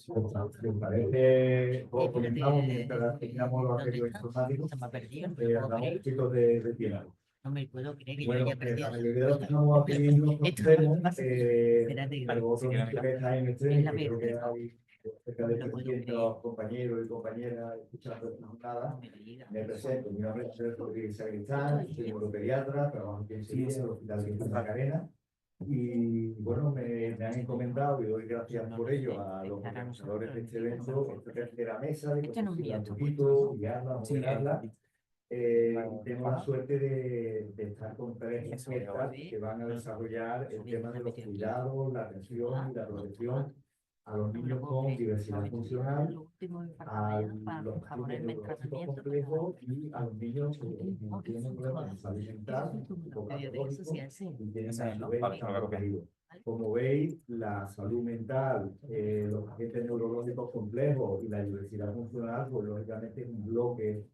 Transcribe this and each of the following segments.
¿Te parece? Como comentamos mientras teníamos los arreglos informáticos, hablamos un poquito de piedad. No me puedo creer que Bueno, yo haya perdido. la mayoría de los que estamos aquí nos conocemos, Espérate, algo otro que está en el tren, que creo que hay cerca de No puedo 300 compañeros y compañeras escuchando esta jornada. no me digas. Me presento, mi nombre es Alberto Rodríguez Sagristán, soy neuropediatra, trabajo aquí en Sevilla, en el Hospital de Santa Macarena. Y bueno, me han encomendado, y doy gracias por ello a los organizadores de este evento, esta tercera mesa, de conocerla un poquito, guiarla, moderarla. Tengo la suerte de estar con tres expertas que van a desarrollar el tema de los cuidados, la atención y la protección a los niños con diversidad funcional, a los pacientes neurológicos complejos y a los niños que tienen problemas de salud mental, psicopatológicos y tienen a su vez cambio querido. Como veis, la salud mental, los pacientes neurológicos complejos y la diversidad funcional, pues lógicamente es un bloque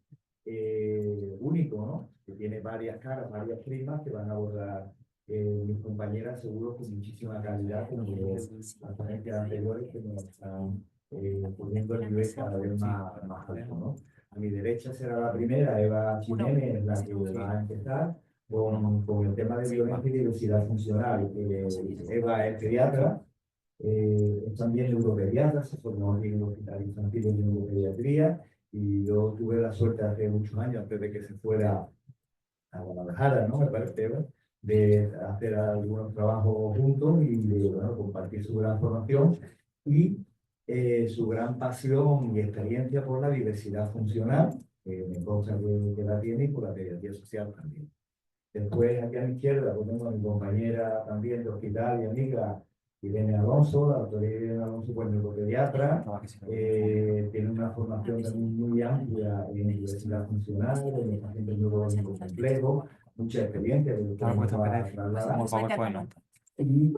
único, ¿no? Que tiene varias caras, varias primas que van a abordar mis compañeras seguro con muchísima calidad, como las ponencias anteriores que nos están poniendo el nivel cada vez más alto, ¿no? A mi derecha será la primera, Eva Jiménez, la que va a empezar con el tema de violencia y diversidad funcional. Eva es pediatra, es también neuropediatra, se formó aquí en el Hospital Infantil de Neuropediatría, y yo tuve la suerte hace muchos años, antes de que se fuera a Guadalajara, ¿no? Me parece, Eva, de hacer algunos trabajos juntos y de bueno, compartir su gran formación y su gran pasión y experiencia por la diversidad funcional, que me consta que la tiene, y por la pediatría social también. Después, aquí a mi izquierda, pues tengo a mi compañera también de hospital y amiga, Irene Alonso, la doctora Irene Alonso, pues neuropediatra, tiene una formación también muy amplia en diversidad funcional, en los pacientes neurológicos complejos, mucha experiencia que podemos trasladar. Y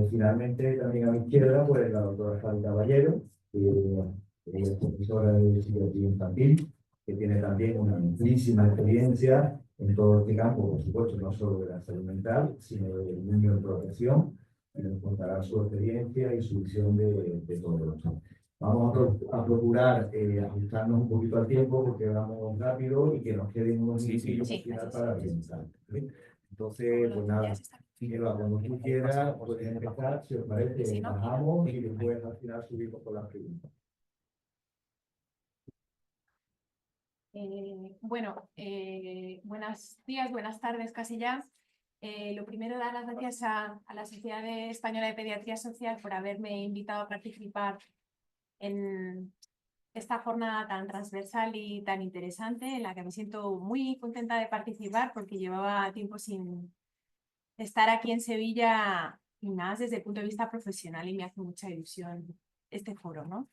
finalmente también a mi izquierda, pues la doctora Javi Caballero, es profesora de psiquiatría infantil, que tiene también una amplísima experiencia en todo este campo, por supuesto, no solo de la salud mental, sino del niño en protección, y nos contará su experiencia y su visión de todo esto. Vamos a procurar ajustarnos un poquito al tiempo, porque vamos rápido y que nos queden unos minutos al final para preguntar. Entonces, pues nada, Eva, cuando tú quieras, puedes empezar, si os parece, bajamos y después al final subimos con las preguntas. Buenos días, buenas tardes casi ya. Lo primero, dar las gracias a la Sociedad Española de Pediatría Social por haberme invitado a participar en esta jornada tan transversal y tan interesante, en la que me siento muy contenta de participar porque llevaba tiempo sin estar aquí en Sevilla, y más desde el punto de vista profesional, y me hace mucha ilusión este foro, ¿no?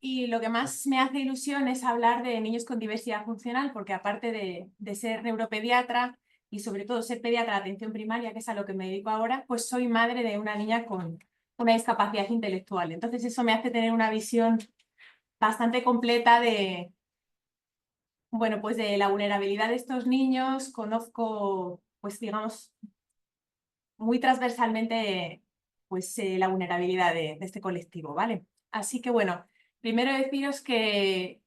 Y lo que más me hace ilusión es hablar de niños con diversidad funcional, porque aparte de ser neuropediatra y sobre todo ser pediatra de atención primaria, que es a lo que me dedico ahora, pues soy madre de una niña con una discapacidad intelectual. Entonces eso me hace tener una visión bastante completa de, bueno, pues de la vulnerabilidad de estos niños. Conozco, pues digamos, muy transversalmente pues, la vulnerabilidad de este colectivo, ¿vale? Así que bueno, primero deciros que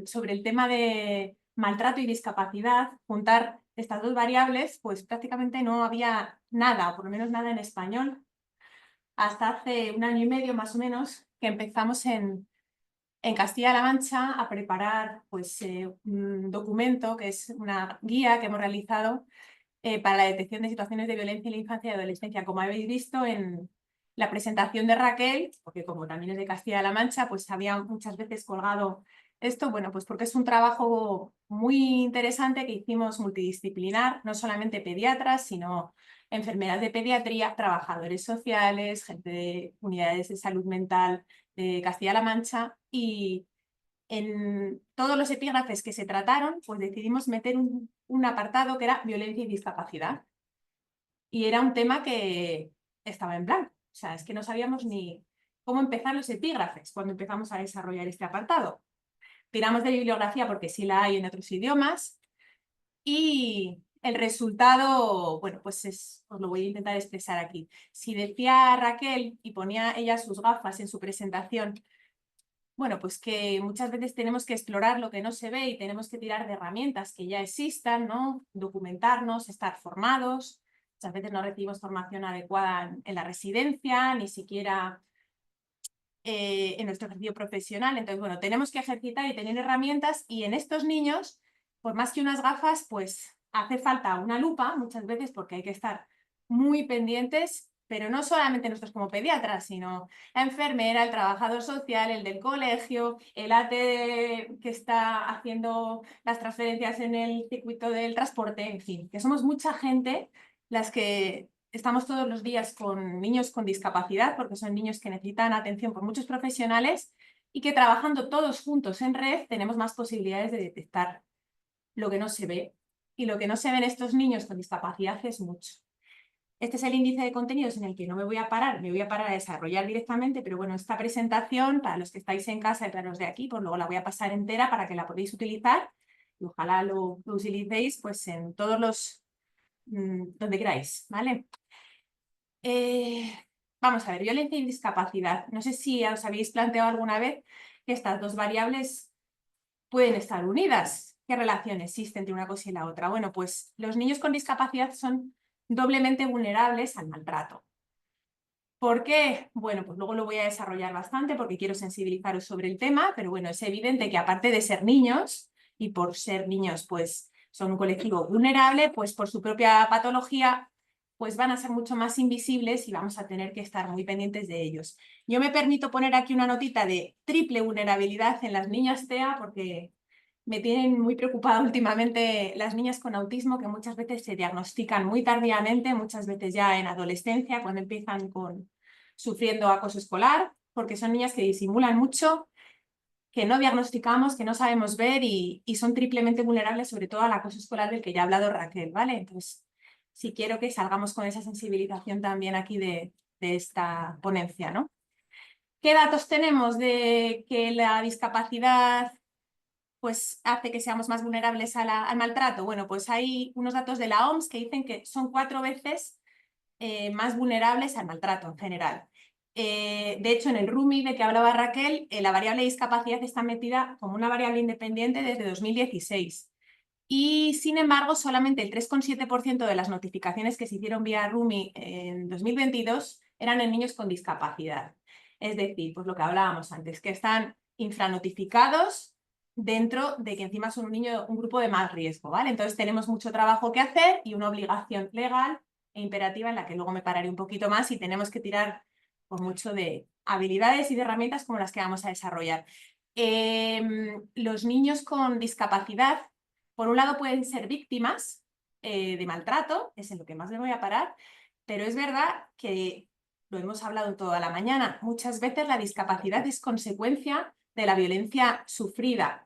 sobre el tema de maltrato y discapacidad, juntar estas dos variables, pues prácticamente no había nada, o por lo menos nada en español, hasta hace un año y medio más o menos, que empezamos en Castilla-La Mancha a preparar pues, un documento que es una guía que hemos realizado para la detección de situaciones de violencia en la infancia y adolescencia. Como habéis visto en la presentación de Raquel, porque como también es de Castilla-La Mancha, pues había muchas veces colgado esto, bueno, pues porque es un trabajo muy interesante que hicimos multidisciplinar, no solamente pediatras, sino enfermeras de pediatría, trabajadores sociales, gente de unidades de salud mental de Castilla-La Mancha, y en todos los epígrafes que se trataron, pues decidimos meter un apartado que era violencia y discapacidad. Y era un tema que estaba en blanco. O sea, es que no sabíamos ni cómo empezar los epígrafes cuando empezamos a desarrollar este apartado. Tiramos de bibliografía porque sí la hay en otros idiomas. Y el resultado, bueno, pues os lo voy a intentar expresar aquí. Si decía Raquel y ponía ella sus gafas en su presentación, bueno, pues que muchas veces tenemos que explorar lo que no se ve y tenemos que tirar de herramientas que ya existan, ¿no? Documentarnos, estar formados. Muchas veces no recibimos formación adecuada en la residencia, ni siquiera en nuestro ejercicio profesional. Entonces, bueno, tenemos que ejercitar y tener herramientas, y en estos niños, por más que unas gafas, pues hace falta una lupa muchas veces, porque hay que estar muy pendientes, pero no solamente nosotros como pediatras, sino la enfermera, el trabajador social, el del colegio, el AT que está haciendo las transferencias en el circuito del transporte, en fin, que somos mucha gente las que estamos todos los días con niños con discapacidad, porque son niños que necesitan atención por muchos profesionales, y que trabajando todos juntos en red tenemos más posibilidades de detectar lo que no se ve. Y lo que no se ve en estos niños con discapacidad es mucho. Este es el índice de contenidos en el que no me voy a parar a desarrollar directamente, pero bueno, esta presentación, para los que estáis en casa y para los de aquí, pues luego la voy a pasar entera para que la podáis utilizar, y ojalá lo utilicéis pues en todos los donde queráis, ¿vale? Vamos a ver, violencia y discapacidad. No sé si os habéis planteado alguna vez que estas dos variables pueden estar unidas. ¿Qué relación existe entre una cosa y la otra? Bueno, pues los niños con discapacidad son doblemente vulnerables al maltrato. ¿Por qué? Bueno, pues luego lo voy a desarrollar bastante porque quiero sensibilizaros sobre el tema, pero bueno, es evidente que aparte de ser niños, y por ser niños pues son un colectivo vulnerable, pues por su propia patología pues van a ser mucho más invisibles y vamos a tener que estar muy pendientes de ellos. Yo me permito poner aquí una notita de triple vulnerabilidad en las niñas TEA porque me tienen muy preocupada últimamente las niñas con autismo, que muchas veces se diagnostican muy tardíamente, muchas veces ya en adolescencia, cuando empiezan sufriendo acoso escolar, porque son niñas que disimulan mucho, que no diagnosticamos, que no sabemos ver y son triplemente vulnerables, sobre todo al acoso escolar del que ya ha hablado Raquel, ¿vale? Entonces, sí quiero que salgamos con esa sensibilización también aquí de esta ponencia, ¿no? ¿Qué datos tenemos de que la discapacidad pues hace que seamos más vulnerables al maltrato? Bueno, pues hay unos datos de la OMS que dicen que son 4 veces más vulnerables al maltrato en general. De hecho, en el RUMI de que hablaba Raquel, la variable discapacidad está metida como una variable independiente desde 2016. Y, sin embargo, solamente el 3,7% de las notificaciones que se hicieron vía RUMI en 2022 eran en niños con discapacidad. Es decir, pues lo que hablábamos antes, que están infranotificados dentro de que encima son un grupo de más riesgo, ¿vale? Entonces tenemos mucho trabajo que hacer y una obligación legal e imperativa en la que luego me pararé un poquito más, y tenemos que tirar por mucho de habilidades y de herramientas como las que vamos a desarrollar. Los niños con discapacidad, por un lado, pueden ser víctimas de maltrato, es en lo que más me voy a parar, pero es verdad que, lo hemos hablado toda la mañana, muchas veces la discapacidad es consecuencia de la violencia sufrida,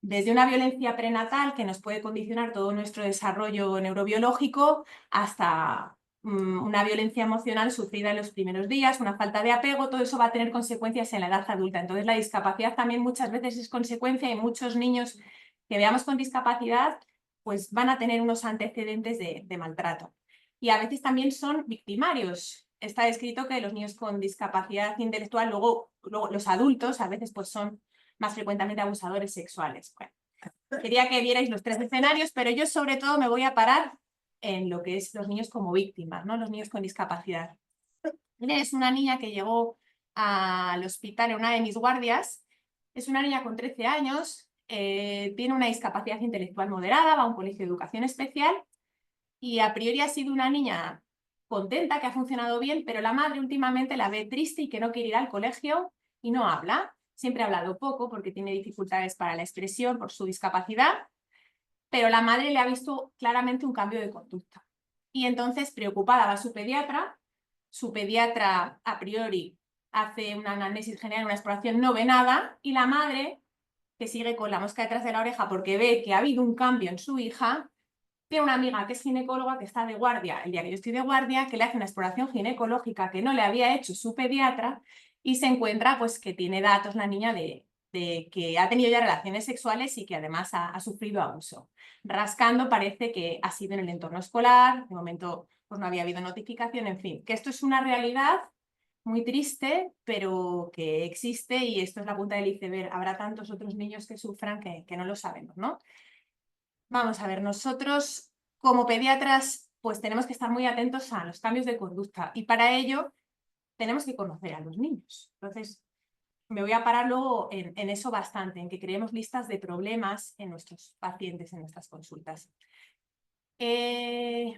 desde una violencia prenatal que nos puede condicionar todo nuestro desarrollo neurobiológico hasta una violencia emocional sufrida en los primeros días, una falta de apego. Todo eso va a tener consecuencias en la edad adulta. Entonces la discapacidad también muchas veces es consecuencia, y muchos niños que veamos con discapacidad pues van a tener unos antecedentes de maltrato. Y a veces también son victimarios. Está escrito que los niños con discapacidad intelectual, luego los adultos a veces pues son más frecuentemente abusadores sexuales. Bueno, quería que vierais los 3 escenarios, pero yo sobre todo me voy a parar en lo que es los niños como víctimas, ¿no? Los niños con discapacidad. Es una niña que llegó al hospital en una de mis guardias. Es una niña con 13 años, tiene una discapacidad intelectual moderada, va a un colegio de educación especial y a priori ha sido una niña contenta, que ha funcionado bien, pero la madre últimamente la ve triste y que no quiere ir al colegio y no habla. Siempre ha hablado poco porque tiene dificultades para la expresión por su discapacidad, pero la madre le ha visto claramente un cambio de conducta. Y entonces, preocupada, va a su pediatra a priori hace una anamnesis general, una exploración, no ve nada, y la madre, que sigue con la mosca detrás de la oreja porque ve que ha habido un cambio en su hija, tiene una amiga que es ginecóloga, que está de guardia el día que yo estoy de guardia, que le hace una exploración ginecológica que no le había hecho su pediatra, y se encuentra pues que tiene datos la niña de de que ha tenido ya relaciones sexuales y que además ha sufrido abuso. Rascando parece que ha sido en el entorno escolar, de momento pues no había habido notificación, en fin, que esto es una realidad muy triste, pero que existe y esto es la punta del iceberg. Habrá tantos otros niños que sufran que no lo sabemos, ¿no? Vamos a ver, nosotros como pediatras pues tenemos que estar muy atentos a los cambios de conducta y para ello tenemos que conocer a los niños. Entonces, me voy a parar luego en eso bastante, en que creemos listas de problemas en nuestros pacientes, en nuestras consultas.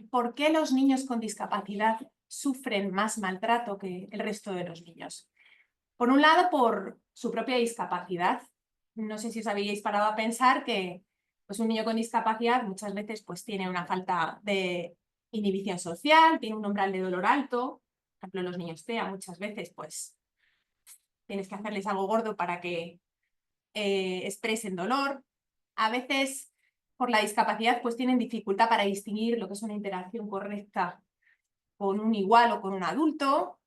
¿Por qué los niños con discapacidad sufren más maltrato que el resto de los niños? Por un lado, por su propia discapacidad. No sé si os habéis parado a pensar que pues, un niño con discapacidad muchas veces pues, tiene una falta de inhibición social, tiene un umbral de dolor alto. Por ejemplo, los niños TEA muchas veces pues, tienes que hacerles algo gordo para que expresen dolor. A veces, por la discapacidad, pues tienen dificultad para distinguir lo que es una interacción correcta con un igual o con un adulto.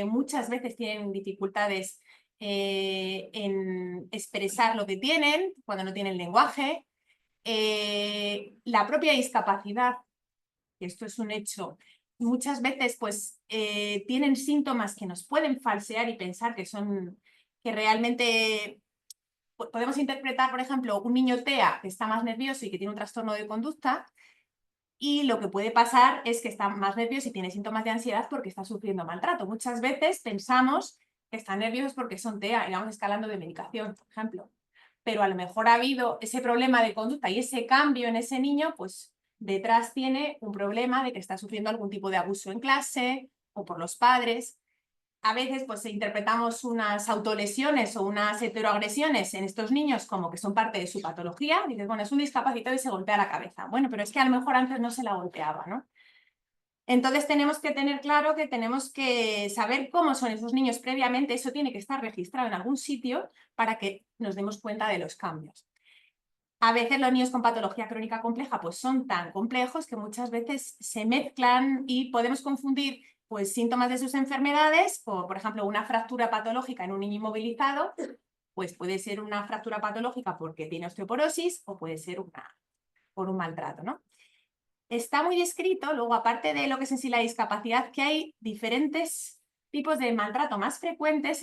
Muchas veces tienen dificultades en expresar lo que tienen cuando no tienen lenguaje. La propia discapacidad, que esto es un hecho, muchas veces pues tienen síntomas que nos pueden falsear y pensar que realmente podemos interpretar, por ejemplo, un niño TEA que está más nervioso y que tiene un trastorno de conducta, y lo que puede pasar es que está más nervioso y tiene síntomas de ansiedad porque está sufriendo maltrato. Muchas veces pensamos que están nerviosos porque son TEA y vamos escalando de medicación, por ejemplo. Pero a lo mejor ha habido ese problema de conducta y ese cambio en ese niño, pues detrás tiene un problema de que está sufriendo algún tipo de abuso en clase o por los padres. A veces pues interpretamos unas autolesiones o unas heteroagresiones en estos niños como que son parte de su patología. Dices, bueno, es un discapacitado y se golpea la cabeza. Bueno, pero es que a lo mejor antes no se la golpeaba, ¿no? Entonces tenemos que tener claro que tenemos que saber cómo son esos niños previamente. Eso tiene que estar registrado en algún sitio para que nos demos cuenta de los cambios. A veces los niños con patología crónica compleja pues son tan complejos que muchas veces se mezclan y podemos confundir pues, síntomas de sus enfermedades, por ejemplo, una fractura patológica en un niño inmovilizado, pues puede ser una fractura patológica porque tiene osteoporosis o puede ser por un maltrato, ¿no? Está muy descrito, luego, aparte de lo que es en sí la discapacidad, que hay diferentes tipos de maltrato más frecuentes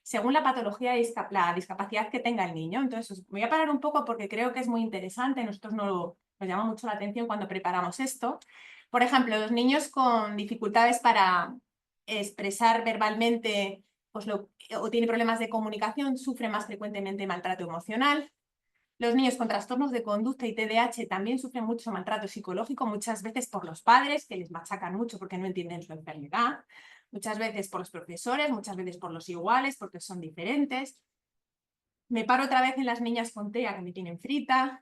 según la patología, la discapacidad que tenga el niño. Entonces, voy a parar un poco porque creo que es muy interesante. Nosotros nos llama mucho la atención cuando preparamos esto. Por ejemplo, los niños con dificultades para expresar verbalmente pues o tienen problemas de comunicación sufren más frecuentemente maltrato emocional. Los niños con trastornos de conducta y TDAH también sufren mucho maltrato psicológico, muchas veces por los padres, que les machacan mucho porque no entienden su enfermedad, muchas veces por los profesores, muchas veces por los iguales, porque son diferentes. Me paro otra vez en las niñas con TEA que me tienen frita.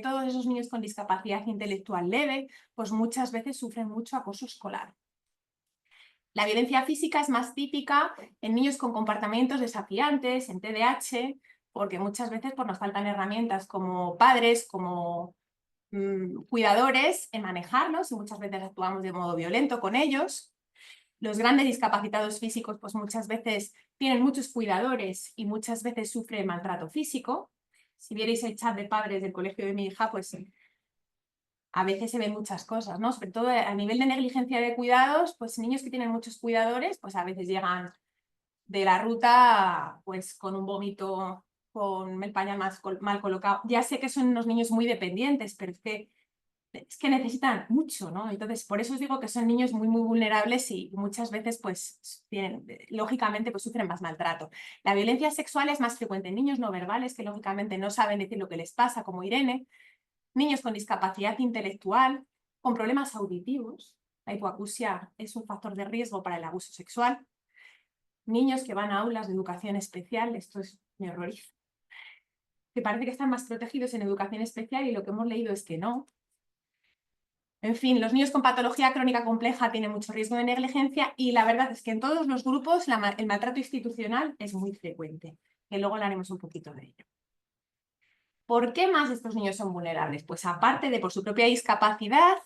Todos esos niños con discapacidad intelectual leve, pues muchas veces sufren mucho acoso escolar. La violencia física es más típica en niños con comportamientos desafiantes, en TDAH, porque muchas veces pues, nos faltan herramientas como padres, como cuidadores en manejarlos y muchas veces actuamos de modo violento con ellos. Los grandes discapacitados físicos pues muchas veces tienen muchos cuidadores y muchas veces sufren maltrato físico. Si vierais el chat de padres del colegio de mi hija, pues a veces se ven muchas cosas, ¿no? Sobre todo a nivel de negligencia de cuidados, pues niños que tienen muchos cuidadores, pues a veces llegan de la ruta pues con un vómito, con el pañal mal colocado. Ya sé que son unos niños muy dependientes, pero es que necesitan mucho, ¿no? Entonces, por eso os digo que son niños muy, muy vulnerables y muchas veces, pues, lógicamente, pues sufren más maltrato. La violencia sexual es más frecuente en niños no verbales que, lógicamente, no saben decir lo que les pasa, como Irene, niños con discapacidad intelectual, con problemas auditivos. La hipoacusia es un factor de riesgo para el abuso sexual. Niños que van a aulas de educación especial, esto me horroriza, que parece que están más protegidos en educación especial y lo que hemos leído es que no. En fin, los niños con patología crónica compleja tienen mucho riesgo de negligencia y la verdad es que en todos los grupos el maltrato institucional es muy frecuente, que luego hablaremos un poquito de ello. ¿Por qué más estos niños son vulnerables? Pues aparte de por su propia discapacidad,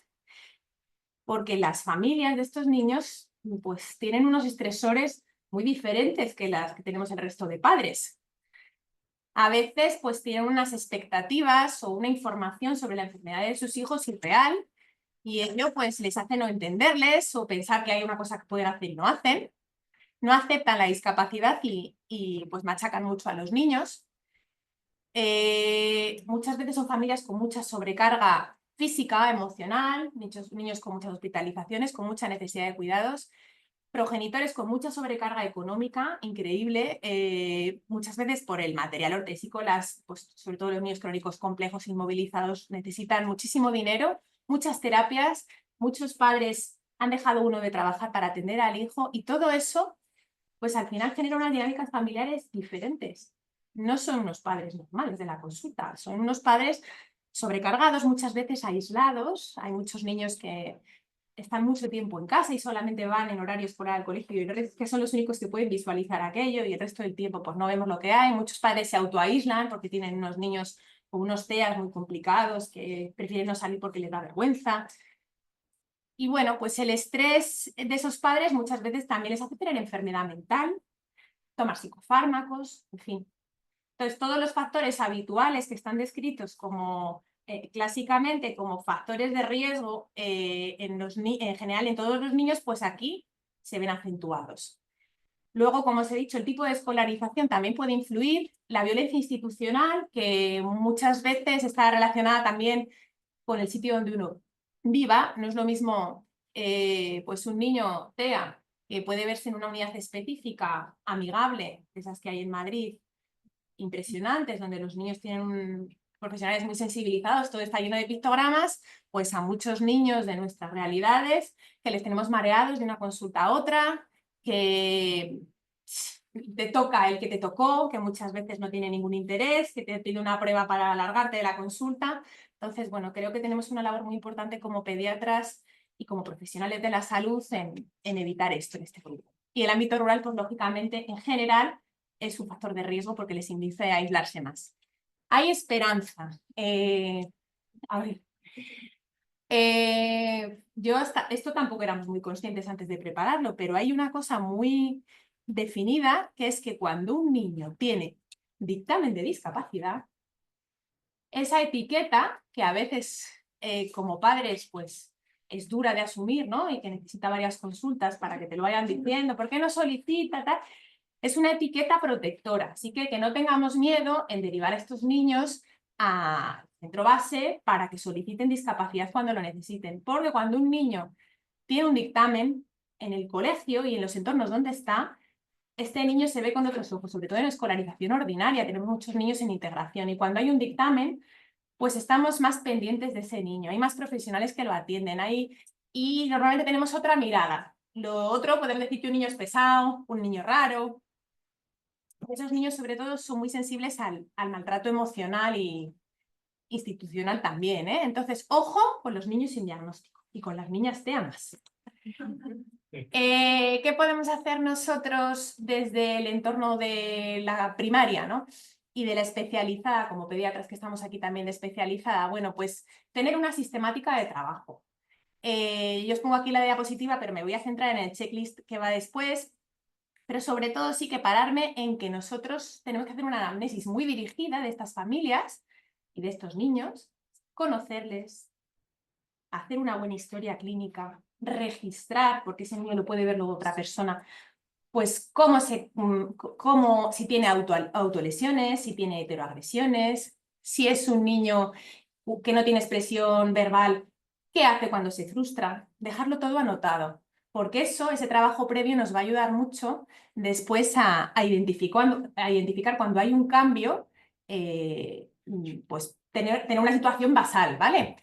porque las familias de estos niños pues tienen unos estresores muy diferentes que las que tenemos el resto de padres. a veces pues tienen unas expectativas o una información sobre la enfermedad de sus hijos irreal y ello pues les hace no entenderles o pensar que hay una cosa que pueden hacer y no hacen. No aceptan la discapacidad y pues machacan mucho a los niños. Muchas veces son familias con mucha sobrecarga física, emocional, niños con muchas hospitalizaciones, con mucha necesidad de cuidados, progenitores con mucha sobrecarga económica, increíble, muchas veces por el material ortésico, pues, sobre todo los niños crónicos complejos inmovilizados necesitan muchísimo dinero, muchas terapias, muchos padres han dejado uno de trabajar para atender al hijo y todo eso pues al final genera unas dinámicas familiares diferentes. No son unos padres normales de la consulta, son unos padres sobrecargados, muchas veces aislados. Hay muchos niños que están mucho tiempo en casa y solamente van en horarios fuera del colegio y que son los únicos que pueden visualizar aquello y el resto del tiempo pues no vemos lo que hay. Muchos padres se autoaíslan porque tienen unos niños con unos TEAs muy complicados que prefieren no salir porque les da vergüenza. Y bueno, pues el estrés de esos padres muchas veces también les hace tener enfermedad mental, tomar psicofármacos, en fin. Entonces, todos los factores habituales que están descritos como clásicamente como factores de riesgo en general en todos los niños, pues aquí se ven acentuados. Luego, como os he dicho, el tipo de escolarización también puede influir, la violencia institucional, que muchas veces está relacionada también con el sitio donde uno viva. No es lo mismo pues un niño TEA que puede verse en una unidad específica, amigable, esas que hay en Madrid, impresionantes, donde los niños tienen profesionales muy sensibilizados, todo está lleno de pictogramas, pues a muchos niños de nuestras realidades que les tenemos mareados de una consulta a otra, que te toca el que te tocó, que muchas veces no tiene ningún interés, que te pide una prueba para alargarte de la consulta. Entonces, bueno, creo que tenemos una labor muy importante como pediatras y como profesionales de la salud en evitar esto en este grupo. Y el ámbito rural, pues lógicamente, en general, es un factor de riesgo porque les induce a aislarse más. Hay esperanza. A ver. Esto tampoco éramos muy conscientes antes de prepararlo, pero hay una cosa muy definida, que es que cuando un niño tiene dictamen de discapacidad, esa etiqueta, que a veces como padres pues es dura de asumir, ¿no? Y que necesita varias consultas para que te lo vayan diciendo, ¿por qué no solicita? Tal? Es una etiqueta protectora, así que no tengamos miedo en derivar a estos niños a centro base para que soliciten discapacidad cuando lo necesiten, porque cuando un niño tiene un dictamen en el colegio y en los entornos donde está, este niño se ve con otros ojos, sobre todo en escolarización ordinaria, tenemos muchos niños en integración y cuando hay un dictamen, pues estamos más pendientes de ese niño, hay más profesionales que lo atienden, y normalmente tenemos otra mirada. Lo otro, podemos decir que un niño es pesado, un niño raro. Esos niños sobre todo son muy sensibles al maltrato emocional y institucional también, ¿eh? Entonces, ojo con los niños sin diagnóstico y con las niñas TEA más. ¿Qué podemos hacer nosotros desde el entorno de la primaria, ¿no? Y de la especializada, como pediatras que estamos aquí también de especializada? Bueno, pues tener una sistemática de trabajo. Yo os pongo aquí la diapositiva, pero me voy a centrar en el checklist que va después. Pero sobre todo sí que pararme en que nosotros tenemos que hacer una anamnesis muy dirigida de estas familias y de estos niños, conocerles, hacer una buena historia clínica, registrar, porque ese niño lo puede ver luego otra persona, pues si tiene autolesiones, si tiene heteroagresiones, si es un niño que no tiene expresión verbal, qué hace cuando se frustra, dejarlo todo anotado. Porque ese trabajo previo nos va a ayudar mucho después a identificar cuando hay un cambio, pues tener una situación basal, ¿vale?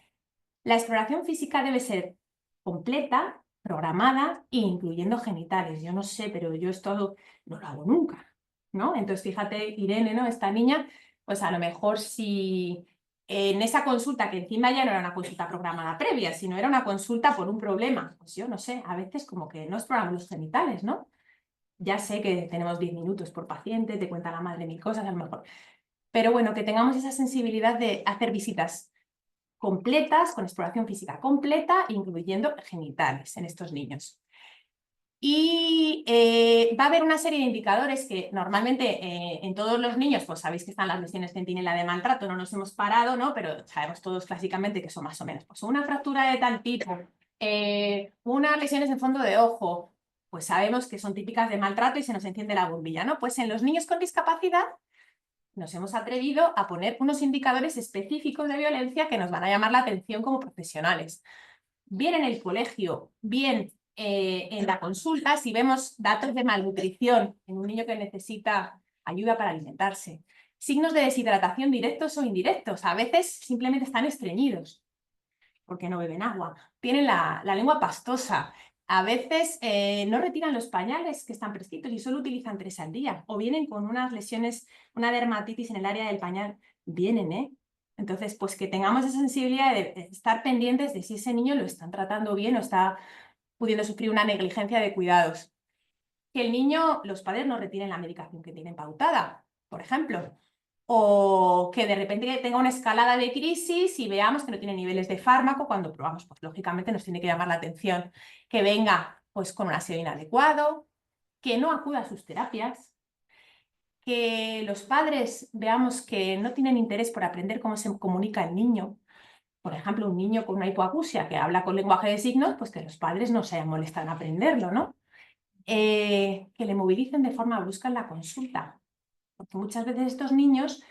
La exploración física debe ser completa, programada e incluyendo genitales. Yo no sé, pero yo esto no lo hago nunca, ¿no? Entonces, fíjate, Irene, ¿no? Esta niña, pues a lo mejor si en esa consulta, que encima ya no era una consulta programada previa, sino era una consulta por un problema, pues yo no sé, a veces como que no exploramos los genitales, ¿no? Ya sé que tenemos 10 minutos por paciente, te cuenta la madre mil cosas a lo mejor, pero bueno, que tengamos esa sensibilidad de hacer visitas completas, con exploración física completa, incluyendo genitales en estos niños. Y va a haber una serie de indicadores que normalmente en todos los niños, pues sabéis que están las lesiones centinela de maltrato, no nos hemos parado, ¿no? Pero sabemos todos clásicamente que son más o menos pues, una fractura de tal tipo, unas lesiones en fondo de ojo, pues sabemos que son típicas de maltrato y se nos enciende la bombilla, ¿no? Pues en los niños con discapacidad nos hemos atrevido a poner unos indicadores específicos de violencia que nos van a llamar la atención como profesionales. Bien en el colegio, bien en la consulta, si vemos datos de malnutrición en un niño que necesita ayuda para alimentarse, signos de deshidratación directos o indirectos, a veces simplemente están estreñidos porque no beben agua, tienen la lengua pastosa, a veces no retiran los pañales que están prescritos y solo utilizan 3 al día, o vienen con unas lesiones, una dermatitis en el área del pañal, vienen, ¿eh? Entonces, pues que tengamos esa sensibilidad de estar pendientes de si ese niño lo están tratando bien o está pudiendo sufrir una negligencia de cuidados. Que el niño, los padres no retiren la medicación que tienen pautada, por ejemplo. O que de repente tenga una escalada de crisis y veamos que no tiene niveles de fármaco cuando probamos, pues lógicamente nos tiene que llamar la atención. Que venga pues con un aseo inadecuado, que no acuda a sus terapias, que los padres veamos que no tienen interés por aprender cómo se comunica el niño. Por ejemplo, un niño con una hipoacusia que habla con lenguaje de signos, pues que los padres no se molestan en aprenderlo, ¿no? Que le movilicen de forma brusca en la consulta. Porque muchas veces estos niños,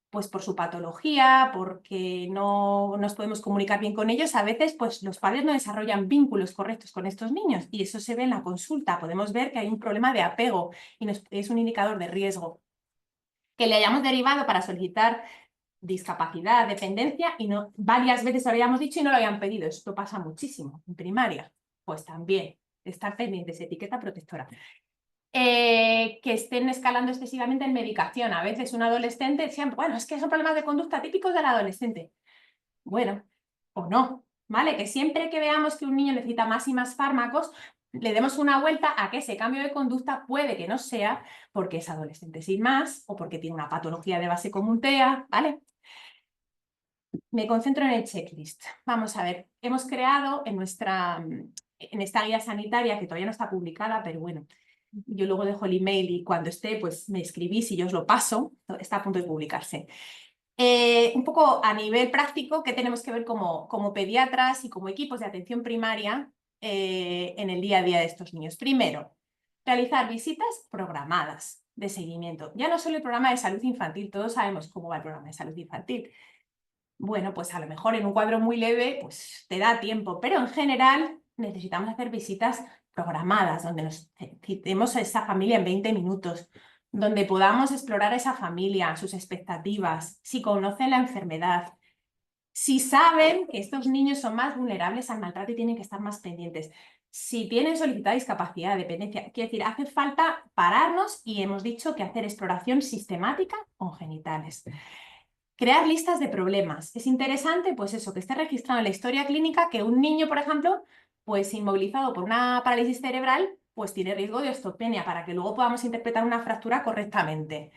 pues por su patología, porque no nos podemos comunicar bien con ellos, a veces pues los padres no desarrollan vínculos correctos con estos niños y eso se ve en la consulta. Podemos ver que hay un problema de apego y es un indicador de riesgo. Que le hayamos derivado para solicitar discapacidad, dependencia y no, varias veces lo habíamos dicho y no lo habían pedido. Esto pasa muchísimo en primaria. Pues también estar pendientes, etiqueta protectora. Que estén escalando excesivamente en medicación. A veces un adolescente decía, bueno, es que son problemas de conducta típicos del adolescente. Bueno, o no, ¿vale? Que siempre que veamos que un niño necesita más y más fármacos, le demos una vuelta a que ese cambio de conducta puede que no sea porque es adolescente sin más o porque tiene una patología de base común TEA, ¿vale? Me concentro en el checklist. Vamos a ver, hemos creado en esta guía sanitaria, que todavía no está publicada, pero bueno, yo luego dejo el email y cuando esté, pues me escribís y yo os lo paso, está a punto de publicarse. Un poco a nivel práctico, ¿qué tenemos que ver como pediatras y como equipos de atención primaria en el día a día de estos niños? Primero, realizar visitas programadas de seguimiento. Ya no solo el programa de salud infantil, todos sabemos cómo va el programa de salud infantil. Bueno, pues a lo mejor en un cuadro muy leve pues te da tiempo, pero en general necesitamos hacer visitas programadas, donde nos citemos a esa familia en 20 minutos, donde podamos explorar a esa familia, sus expectativas, si conocen la enfermedad, si saben que estos niños son más vulnerables al maltrato y tienen que estar más pendientes, si tienen solicitada discapacidad, dependencia. Quiere decir, hace falta pararnos y hemos dicho que hacer exploración sistemática con genitales. Crear listas de problemas. Es interesante, pues eso, que esté registrado en la historia clínica que un niño, por ejemplo, pues inmovilizado por una parálisis cerebral, pues tiene riesgo de osteopenia para que luego podamos interpretar una fractura correctamente.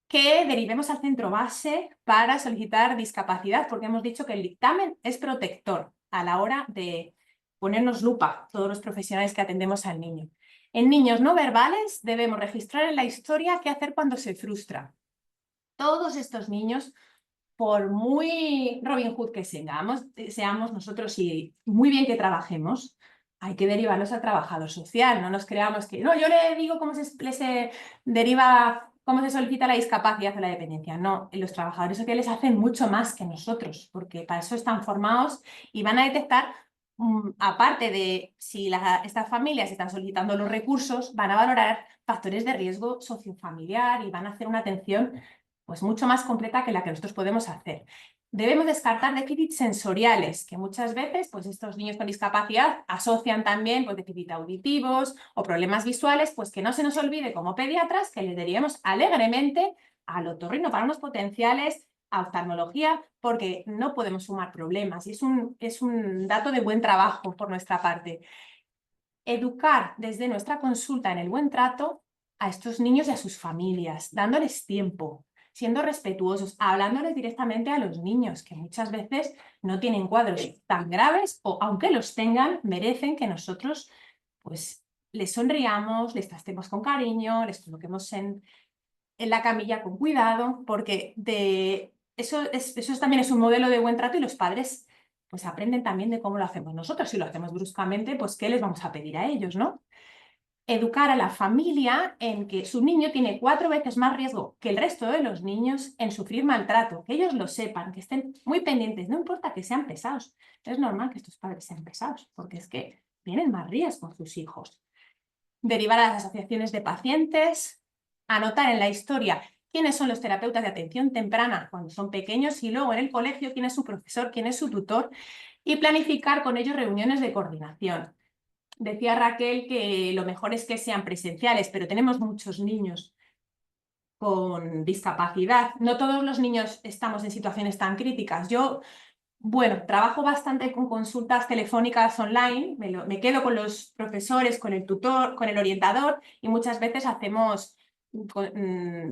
Que derivemos al centro base para solicitar discapacidad, porque hemos dicho que el dictamen es protector a la hora de ponernos lupa todos los profesionales que atendemos al niño. En niños no verbales debemos registrar en la historia qué hacer cuando se frustra. Todos estos niños, por muy Robin Hood que seamos nosotros y muy bien que trabajemos, hay que derivarlos al trabajador social. No nos creamos que, no, yo le digo cómo se deriva, cómo se solicita la discapacidad o la dependencia. No, los trabajadores sociales hacen mucho más que nosotros, porque para eso están formados y van a detectar, aparte de si estas familias están solicitando los recursos, van a valorar factores de riesgo sociofamiliar y van a hacer una atención pues mucho más completa que la que nosotros podemos hacer. Debemos descartar déficits sensoriales, que muchas veces pues estos niños con discapacidad asocian también pues, déficits auditivos o problemas visuales, pues que no se nos olvide como pediatras que les derivemos alegremente al otorrino para unos potenciales, a oftalmología, porque no podemos sumar problemas y es un dato de buen trabajo por nuestra parte. Educar desde nuestra consulta en el buen trato a estos niños y a sus familias, dándoles tiempo, siendo respetuosos, hablándoles directamente a los niños, que muchas veces no tienen cuadros tan graves o, aunque los tengan, merecen que nosotros pues les sonriamos, les tratemos con cariño, les coloquemos en la camilla con cuidado, porque eso también es un modelo de buen trato y los padres pues aprenden también de cómo lo hacemos nosotros. Si lo hacemos bruscamente, pues ¿qué les vamos a pedir a ellos, no? Educar a la familia en que su niño tiene 4 veces más riesgo que el resto de los niños en sufrir maltrato, que ellos lo sepan, que estén muy pendientes, no importa que sean pesados. Es normal que estos padres sean pesados, porque es que tienen más riesgo sus hijos. Derivar a las asociaciones de pacientes, anotar en la historia quiénes son los terapeutas de atención temprana cuando son pequeños y luego en el colegio quién es su profesor, quién es su tutor y planificar con ellos reuniones de coordinación. Decía Raquel que lo mejor es que sean presenciales, pero tenemos muchos niños con discapacidad. No todos los niños estamos en situaciones tan críticas. Yo, bueno, trabajo bastante con consultas telefónicas online, me quedo con los profesores, con el tutor, con el orientador y muchas veces hacemos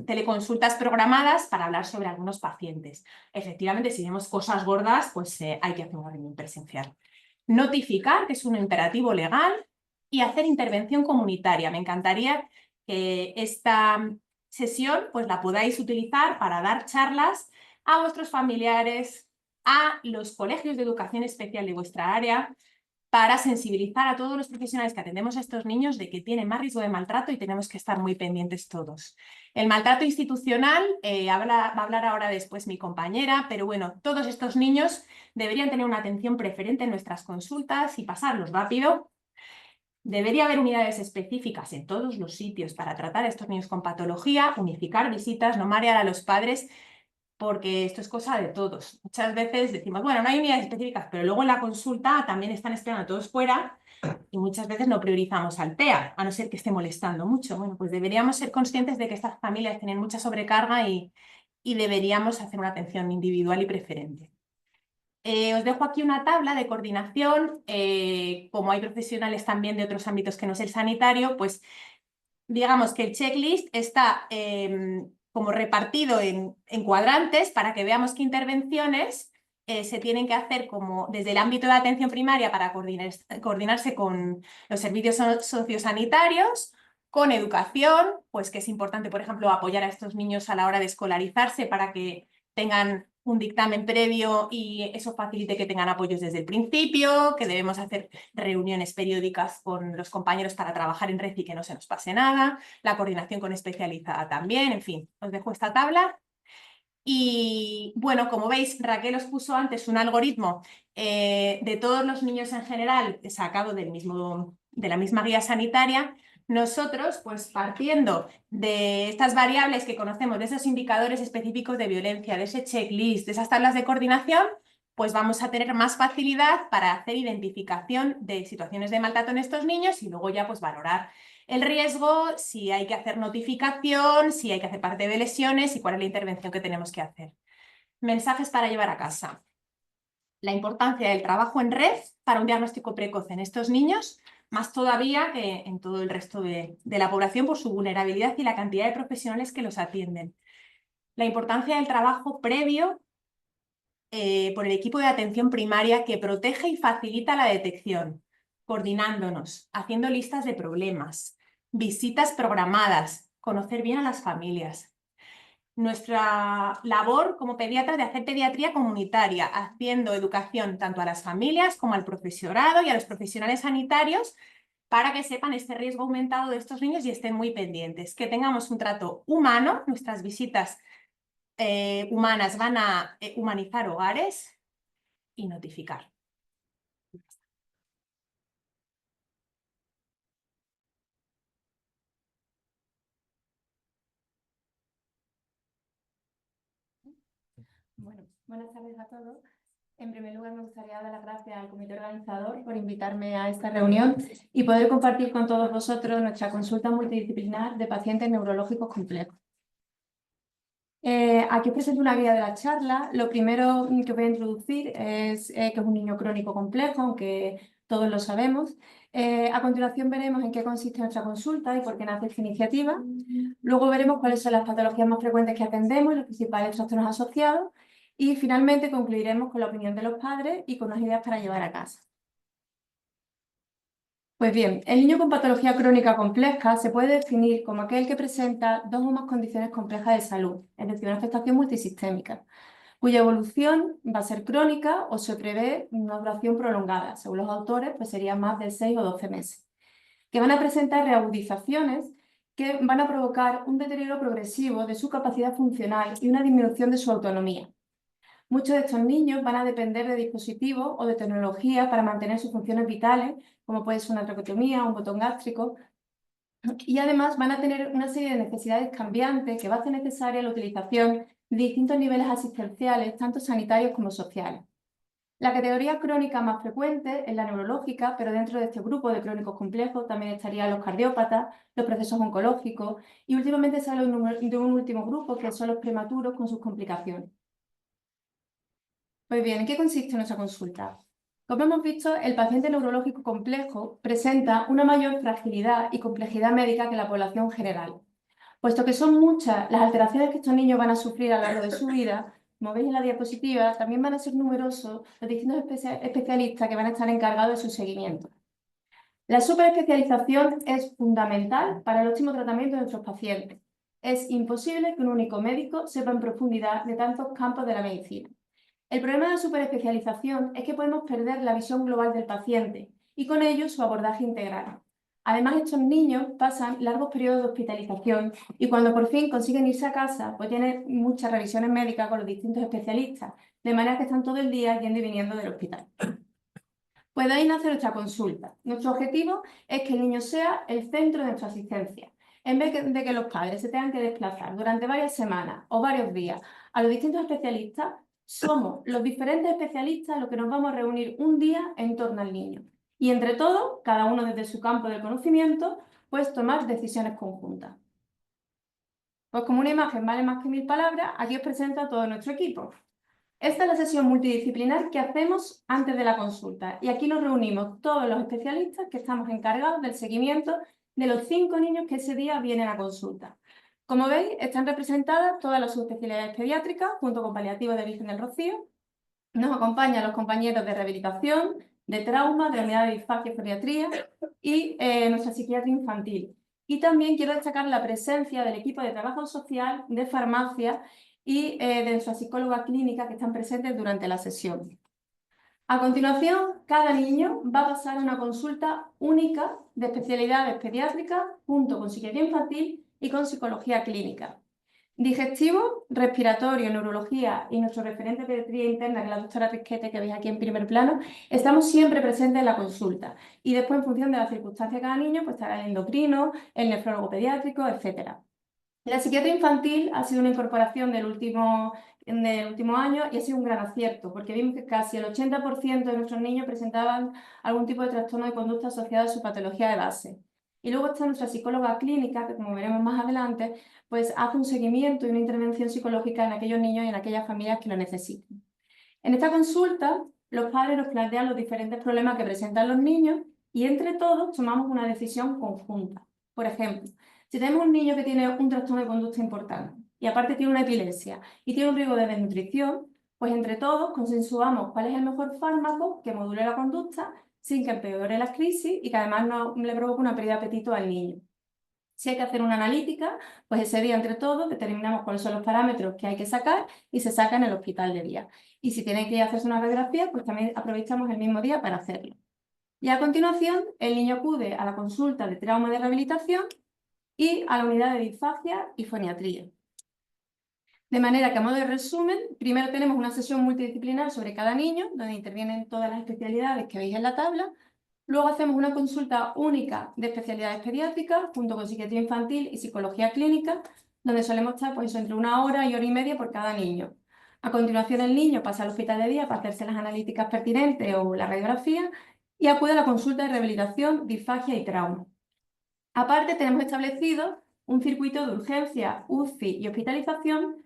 teleconsultas programadas para hablar sobre algunos pacientes. Efectivamente, si vemos cosas gordas, pues hay que hacer una reunión presencial. Notificar, que es un imperativo legal, y hacer intervención comunitaria. Me encantaría que esta sesión pues la podáis utilizar para dar charlas a vuestros familiares, a los colegios de educación especial de vuestra área, para sensibilizar a todos los profesionales que atendemos a estos niños de que tienen más riesgo de maltrato y tenemos que estar muy pendientes todos. El maltrato institucional, va a hablar ahora después mi compañera, pero bueno, todos estos niños deberían tener una atención preferente en nuestras consultas y pasarlos rápido. Debería haber unidades específicas en todos los sitios para tratar a estos niños con patología, unificar visitas, no marear a los padres, porque esto es cosa de todos. Muchas veces decimos, bueno, no hay unidades específicas, pero luego en la consulta también están esperando todos fuera y muchas veces no priorizamos al TEA, a no ser que esté molestando mucho. Bueno, pues deberíamos ser conscientes de que estas familias tienen mucha sobrecarga y deberíamos hacer una atención individual y preferente. Os dejo aquí una tabla de coordinación. Como hay profesionales también de otros ámbitos que no es el sanitario, pues digamos que el checklist está como repartido en cuadrantes para que veamos qué intervenciones se tienen que hacer como desde el ámbito de atención primaria para coordinarse con los servicios sociosanitarios, con educación, pues que es importante, por ejemplo, apoyar a estos niños a la hora de escolarizarse para que tengan un dictamen previo y eso facilite que tengan apoyos desde el principio, que debemos hacer reuniones periódicas con los compañeros para trabajar en red y que no se nos pase nada, la coordinación con especializada también, en fin, os dejo esta tabla. Y bueno, como veis, Raquel os puso antes un algoritmo de todos los niños en general sacado de la misma guía sanitaria. Nosotros, pues partiendo de estas variables que conocemos, de esos indicadores específicos de violencia, de ese checklist, de esas tablas de coordinación, pues vamos a tener más facilidad para hacer identificación de situaciones de maltrato en estos niños y luego ya pues valorar el riesgo, si hay que hacer notificación, si hay que hacer parte de lesiones y cuál es la intervención que tenemos que hacer. Mensajes para llevar a casa. La importancia del trabajo en red para un diagnóstico precoz en estos niños, más todavía que en todo el resto de la población por su vulnerabilidad y la cantidad de profesionales que los atienden. La importancia del trabajo previo por el equipo de atención primaria que protege y facilita la detección, coordinándonos, haciendo listas de problemas, visitas programadas, conocer bien a las familias. Nuestra labor como pediatras de hacer pediatría comunitaria, haciendo educación tanto a las familias como al profesorado y a los profesionales sanitarios para que sepan este riesgo aumentado de estos niños y estén muy pendientes. Que tengamos un trato humano, nuestras visitas humanas van a humanizar hogares y notificar. Bueno, buenas tardes a todos. En primer lugar, me gustaría dar las gracias al comité organizador por invitarme a esta reunión y poder compartir con todos vosotros nuestra consulta multidisciplinar de pacientes neurológicos complejos. Aquí os presento una guía de la charla. Lo primero que voy a introducir es que es un niño crónico complejo, aunque todos lo sabemos. A continuación veremos en qué consiste nuestra consulta y por qué nace esta iniciativa. Luego veremos cuáles son las patologías más frecuentes que atendemos y los principales trastornos asociados. Y finalmente concluiremos con la opinión de los padres y con unas ideas para llevar a casa. Pues bien, el niño con patología crónica compleja se puede definir como aquel que presenta dos o más condiciones complejas de salud, es decir, una afectación multisistémica, cuya evolución va a ser crónica o se prevé una duración prolongada. Según los autores, pues sería más de 6 o 12 meses, que van a presentar reagudizaciones que van a provocar un deterioro progresivo de su capacidad funcional y una disminución de su autonomía. Muchos de estos niños van a depender de dispositivos o de tecnología para mantener sus funciones vitales, como puede ser una traqueotomía, un botón gástrico, y además van a tener una serie de necesidades cambiantes que va a hacer necesaria la utilización de distintos niveles asistenciales, tanto sanitarios como sociales. La categoría crónica más frecuente es la neurológica, pero dentro de este grupo de crónicos complejos también estarían los cardiópatas, los procesos oncológicos y últimamente se habla de un último grupo que son los prematuros con sus complicaciones. Pues bien, ¿en qué consiste nuestra consulta? Como hemos visto, el paciente neurológico complejo presenta una mayor fragilidad y complejidad médica que la población general. Puesto que son muchas las alteraciones que estos niños van a sufrir a lo largo de su vida, como veis en la diapositiva, también van a ser numerosos los distintos especialistas que van a estar encargados de su seguimiento. La superespecialización es fundamental para el óptimo tratamiento de nuestros pacientes. Es imposible que un único médico sepa en profundidad de tantos campos de la medicina. El problema de la superespecialización es que podemos perder la visión global del paciente y con ello su abordaje integral. Además, estos niños pasan largos periodos de hospitalización y cuando por fin consiguen irse a casa, pues tienen muchas revisiones médicas con los distintos especialistas, de manera que están todo el día yendo y viniendo del hospital. Pues de ahí nace nuestra consulta. Nuestro objetivo es que el niño sea el centro de nuestra asistencia. En vez de que los padres se tengan que desplazar durante varias semanas o varios días a los distintos especialistas, somos los diferentes especialistas los que nos vamos a reunir un día en torno al niño. Y entre todos, cada uno desde su campo del conocimiento, pues tomar decisiones conjuntas. Pues como una imagen vale más que 1000 palabras, aquí os presento a todo nuestro equipo. Esta es la sesión multidisciplinar que hacemos antes de la consulta y aquí nos reunimos todos los especialistas que estamos encargados del seguimiento de los 5 niños que ese día vienen a consulta. Como veis, están representadas todas las subespecialidades pediátricas junto con paliativos de Virgen del Rocío. Nos acompañan los compañeros de rehabilitación, de trauma, de la unidad de disfagia y foniatría y nuestra psiquiatría infantil. Y también quiero destacar la presencia del equipo de trabajo social, de farmacia y de nuestra psicóloga clínica que están presentes durante la sesión. A continuación, cada niño va a pasar una consulta única de especialidades pediátricas junto con psiquiatría infantil y con psicología clínica. Digestivo, respiratorio, neurología y nuestro referente de pediatría interna, que es la doctora Risquete, que veis aquí en primer plano, estamos siempre presentes en la consulta. Y después, en función de las circunstancias de cada niño, pues estará el endocrino, el nefrólogo pediátrico, etc. La psiquiatría infantil ha sido una incorporación del último año y ha sido un gran acierto, porque vimos que casi el 80% de nuestros niños presentaban algún tipo de trastorno de conducta asociado a su patología de base. Y luego está nuestra psicóloga clínica, que como veremos más adelante, pues hace un seguimiento y una intervención psicológica en aquellos niños y en aquellas familias que lo necesiten. En esta consulta, los padres nos plantean los diferentes problemas que presentan los niños y entre todos tomamos una decisión conjunta. Por ejemplo, si tenemos un niño que tiene un trastorno de conducta importante y aparte tiene una epilepsia y tiene un riesgo de desnutrición, pues entre todos consensuamos cuál es el mejor fármaco que module la conducta sin que empeore las crisis y que además no le provoque una pérdida de apetito al niño. Si hay que hacer una analítica, pues ese día entre todos determinamos cuáles son los parámetros que hay que sacar y se saca en el hospital de día. Y si tiene que hacerse una radiografía, pues también aprovechamos el mismo día para hacerlo. Y a continuación, el niño acude a la consulta de trauma de rehabilitación y a la unidad de disfagia y foniatría. De manera que a modo de resumen, primero tenemos una sesión multidisciplinar sobre cada niño, donde intervienen todas las especialidades que veis en la tabla. Luego hacemos una consulta única de especialidades pediátricas, junto con psiquiatría infantil y psicología clínica, donde solemos estar pues, entre 1 hora y 1 hora y media por cada niño. A continuación, el niño pasa al hospital de día para hacerse las analíticas pertinentes o la radiografía y acude a la consulta de rehabilitación, disfagia y trauma. Aparte, tenemos establecido un circuito de urgencia, UCI y hospitalización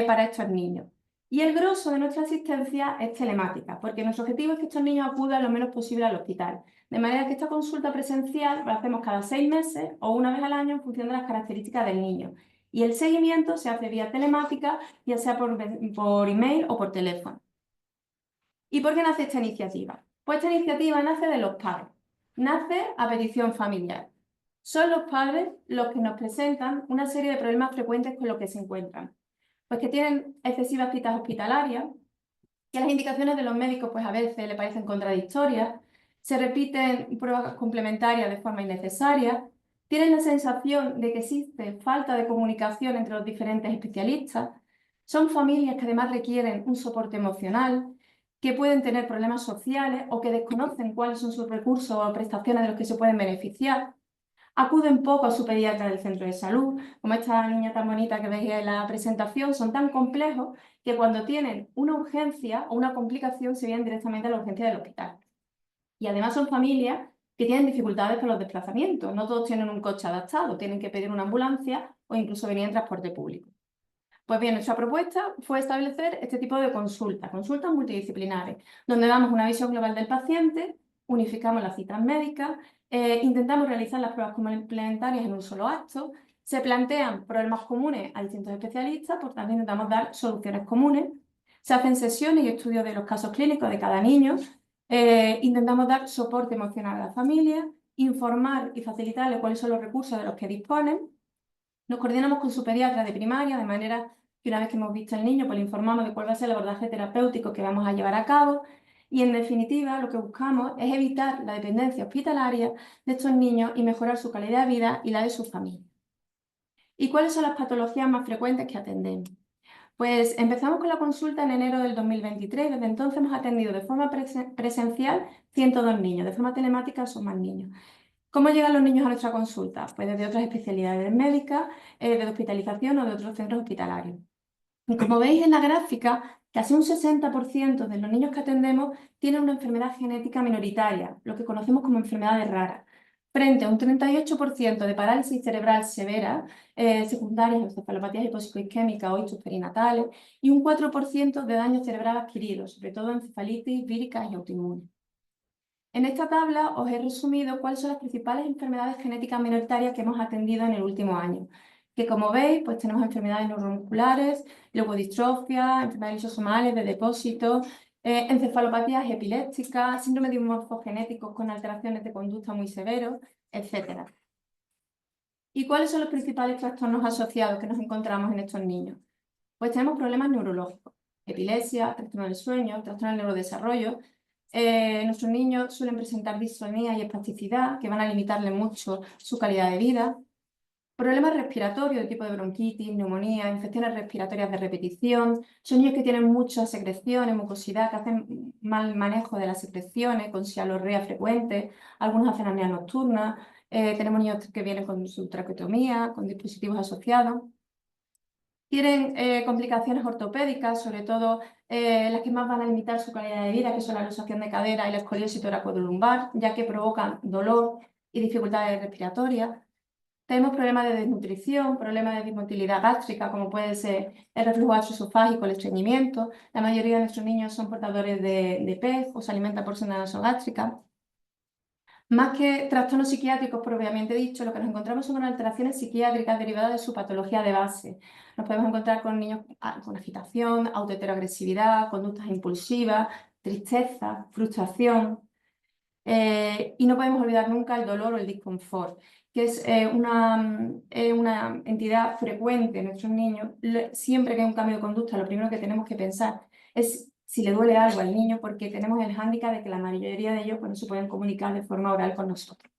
para estos niños. Y el grosso de nuestra asistencia es telemática, porque nuestro objetivo es que estos niños acudan lo menos posible al hospital. De manera que esta consulta presencial la hacemos cada 6 meses o una vez al año en función de las características del niño. Y el seguimiento se hace vía telemática, ya sea por email o por teléfono. ¿Y por qué nace esta iniciativa? Pues esta iniciativa nace de los padres. nace a petición familiar. Son los padres los que nos presentan una serie de problemas frecuentes con los que se encuentran. Pues que tienen excesivas citas hospitalarias, que las indicaciones de los médicos pues a veces le parecen contradictorias, se repiten pruebas complementarias de forma innecesaria, tienen la sensación de que existe falta de comunicación entre los diferentes especialistas, son familias que además requieren un soporte emocional, que pueden tener problemas sociales o que desconocen cuáles son sus recursos o prestaciones de los que se pueden beneficiar. Acuden poco a su pediatra del centro de salud, como esta niña tan bonita que veis en la presentación, son tan complejos que cuando tienen una urgencia o una complicación se vienen directamente a la urgencia del hospital. Y además son familias que tienen dificultades con los desplazamientos, no todos tienen un coche adaptado, tienen que pedir una ambulancia o incluso venir en transporte público. Pues bien, nuestra propuesta fue establecer este tipo de consultas multidisciplinares, donde damos una visión global del paciente, unificamos las citas médicas, intentamos realizar las pruebas complementarias en un solo acto, se plantean problemas comunes a distintos especialistas, por tanto intentamos dar soluciones comunes, se hacen sesiones y estudios de los casos clínicos de cada niño, intentamos dar soporte emocional a la familia, informar y facilitarle cuáles son los recursos de los que disponen, nos coordinamos con su pediatra de primaria, de manera que una vez que hemos visto al niño, pues le informamos de cuál va a ser el abordaje terapéutico que vamos a llevar a cabo y, en definitiva, lo que buscamos es evitar la dependencia hospitalaria de estos niños y mejorar su calidad de vida y la de sus familias. ¿Y cuáles son las patologías más frecuentes que atendemos? Pues empezamos con la consulta en enero del 2023, desde entonces hemos atendido de forma presencial 102 niños, de forma telemática son más niños. ¿Cómo llegan los niños a nuestra consulta? Pues desde otras especialidades médicas, de hospitalización o de otros centros hospitalarios. Y como veis en la gráfica, casi un 60% de los niños que atendemos tienen una enfermedad genética minoritaria, lo que conocemos como enfermedades raras, frente a un 38% de parálisis cerebral severa, secundarias, encefalopatías hipopsicoisquémicas o ictus perinatales, y un 4% de daño cerebral adquirido, sobre todo encefalitis víricas y autoinmunes. En esta tabla os he resumido cuáles son las principales enfermedades genéticas minoritarias que hemos atendido en el último año, que como veis pues tenemos enfermedades neuromusculares, leucodistrofia, enfermedades lisosomales de depósito, encefalopatías epilépticas, síndrome de morfogenéticos con alteraciones de conducta muy severos, etc. ¿Y cuáles son los principales trastornos asociados que nos encontramos en estos niños? Pues tenemos problemas neurológicos, epilepsia, trastorno del sueño, trastorno del neurodesarrollo. Nuestros niños suelen presentar distonía y espasticidad, que van a limitarle mucho su calidad de vida. Problemas respiratorios de tipo de bronquitis, neumonía, infecciones respiratorias de repetición. Son niños que tienen mucha secreción, mucosidad, que hacen mal manejo de las secreciones, con cialorrea frecuente. Algunos hacen apnea nocturna. Tenemos niños que vienen con su traqueotomía, con dispositivos asociados. Tienen complicaciones ortopédicas, sobre todo las que más van a limitar su calidad de vida, que son la luxación de cadera y la escoliosis toracolumbar, ya que provocan dolor y dificultades respiratorias. Tenemos problemas de desnutrición, problemas de dismotilidad gástrica, como puede ser el reflujo gastroesofágico, el estreñimiento. La mayoría de nuestros niños son portadores de PEG o se alimentan por sonda nasogástrica. Más que trastornos psiquiátricos propiamente dicho, lo que nos encontramos son alteraciones psiquiátricas derivadas de su patología de base. Nos podemos encontrar con niños con agitación, autoheteroagresividad, conductas impulsivas, tristeza, frustración. Y no podemos olvidar nunca el dolor o el disconfort, que es una entidad frecuente en nuestros niños. Siempre que hay un cambio de conducta, lo primero que tenemos que pensar es si le duele algo al niño, porque tenemos el hándicap de que la mayoría de ellos pues, no se pueden comunicar de forma oral con nosotros.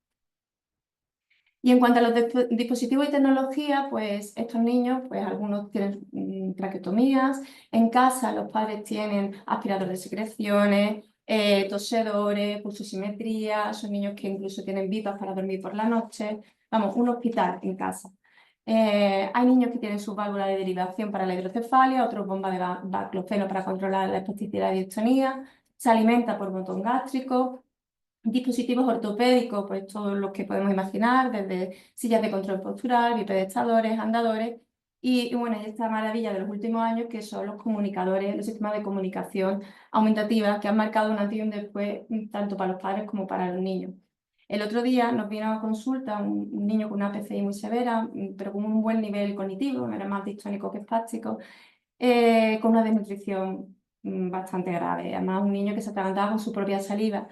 Y en cuanto a los dispositivos y tecnología, pues estos niños, pues algunos tienen traqueotomías, en casa los padres tienen aspiradores de secreciones, tosedores, pulsosimetría, son niños que incluso tienen bipas para dormir por la noche, vamos, un hospital en casa. Hay niños que tienen su válvula de derivación para la hidrocefalia, otros bomba de baclofeno para controlar la espasticidad y distonía, se alimenta por botón gástrico, dispositivos ortopédicos, pues todos los que podemos imaginar, desde sillas de control postural, bipedestadores, andadores, y bueno, esta maravilla de los últimos años que son los comunicadores, los sistemas de comunicación aumentativa que han marcado un antes y un después tanto para los padres como para los niños. El otro día nos vino a consulta un niño con una PCI muy severa, pero con un buen nivel cognitivo, era más distónico que espástico, con una desnutrición bastante grave. Además, un niño que se atragantaba con su propia saliva.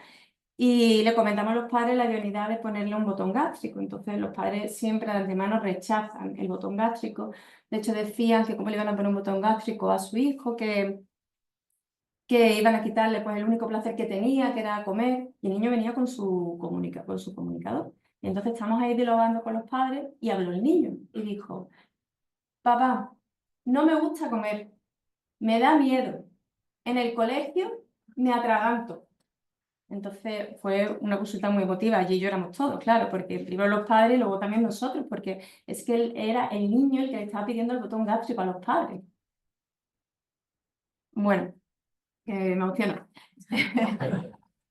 Y le comentamos a los padres la idoneidad de ponerle un botón gástrico. Entonces los padres siempre de antemano rechazan el botón gástrico. De hecho decían que cómo le iban a poner un botón gástrico a su hijo, que iban a quitarle pues el único placer que tenía, que era comer, y el niño venía con su comunicador. Y entonces estamos ahí dialogando con los padres y habló el niño y dijo: papá, no me gusta comer, me da miedo, en el colegio me atraganto. Entonces fue una consulta muy emotiva, allí lloramos todos, claro, porque primero los padres y luego también nosotros, porque es que él era el niño el que le estaba pidiendo el botón gástrico a los padres. Bueno, me emociono.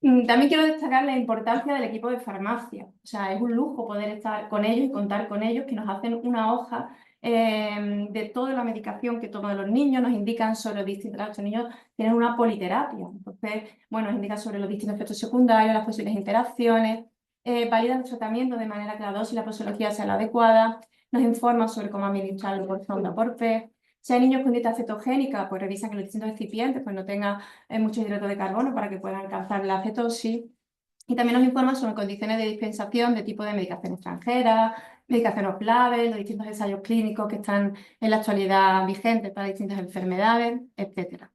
También quiero destacar la importancia del equipo de farmacia. O sea, es un lujo poder estar con ellos y contar con ellos, que nos hacen una hoja de toda la medicación que toman los niños, nos indican sobre los distintos... Los niños tienen una politerapia. Entonces, bueno, nos indican sobre los distintos efectos secundarios, las posibles interacciones, validan el tratamiento de manera que la dosis y la posología sea la adecuada, nos informan sobre cómo administrarlo por sonda por PEG. Si hay niños con dieta cetogénica, pues revisan que los distintos recipientes pues no tengan mucho hidrato de carbono para que puedan alcanzar la cetosis. Y también nos informa sobre condiciones de dispensación de tipo de medicación extranjera, medicación off-label, los distintos ensayos clínicos que están en la actualidad vigentes para distintas enfermedades, etc.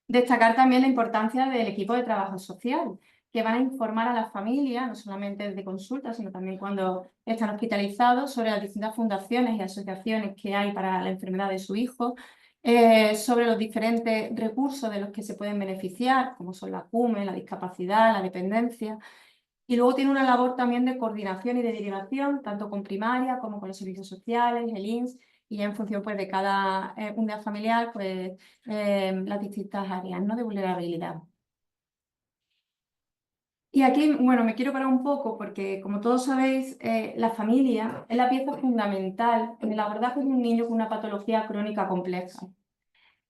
Destacar también la importancia del equipo de trabajo social, que van a informar a las familias, no solamente de consulta, sino también cuando están hospitalizados, sobre las distintas fundaciones y asociaciones que hay para la enfermedad de su hijo, sobre los diferentes recursos de los que se pueden beneficiar, como son la CUME, la discapacidad, la dependencia. Y luego tiene una labor también de coordinación y de derivación, tanto con primaria como con los servicios sociales, el INS, y ya en función pues, de cada unidad familiar, pues las distintas áreas, ¿no?, de vulnerabilidad. Y aquí, bueno, me quiero parar un poco porque, como todos sabéis, la familia es la pieza fundamental en el abordaje de un niño con una patología crónica compleja.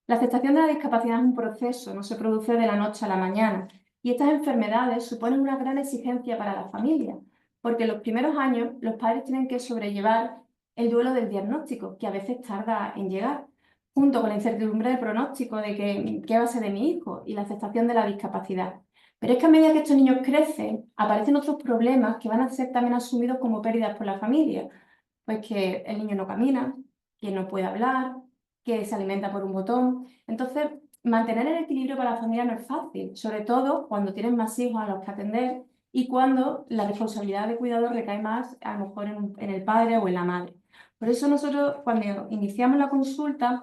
La aceptación de la discapacidad es un proceso, no se produce de la noche a la mañana. Y estas enfermedades suponen una gran exigencia para la familia, porque en los primeros años los padres tienen que sobrellevar el duelo del diagnóstico, que a veces tarda en llegar, junto con la incertidumbre del pronóstico de qué va a ser de mi hijo y la aceptación de la discapacidad. Pero es que a medida que estos niños crecen, aparecen otros problemas que van a ser también asumidos como pérdidas por la familia. Pues que el niño no camina, que no puede hablar, que se alimenta por un botón. Entonces, mantener el equilibrio para la familia no es fácil, sobre todo cuando tienen más hijos a los que atender y cuando la responsabilidad de cuidado recae más, a lo mejor, en el padre o en la madre. Por eso nosotros, cuando iniciamos la consulta,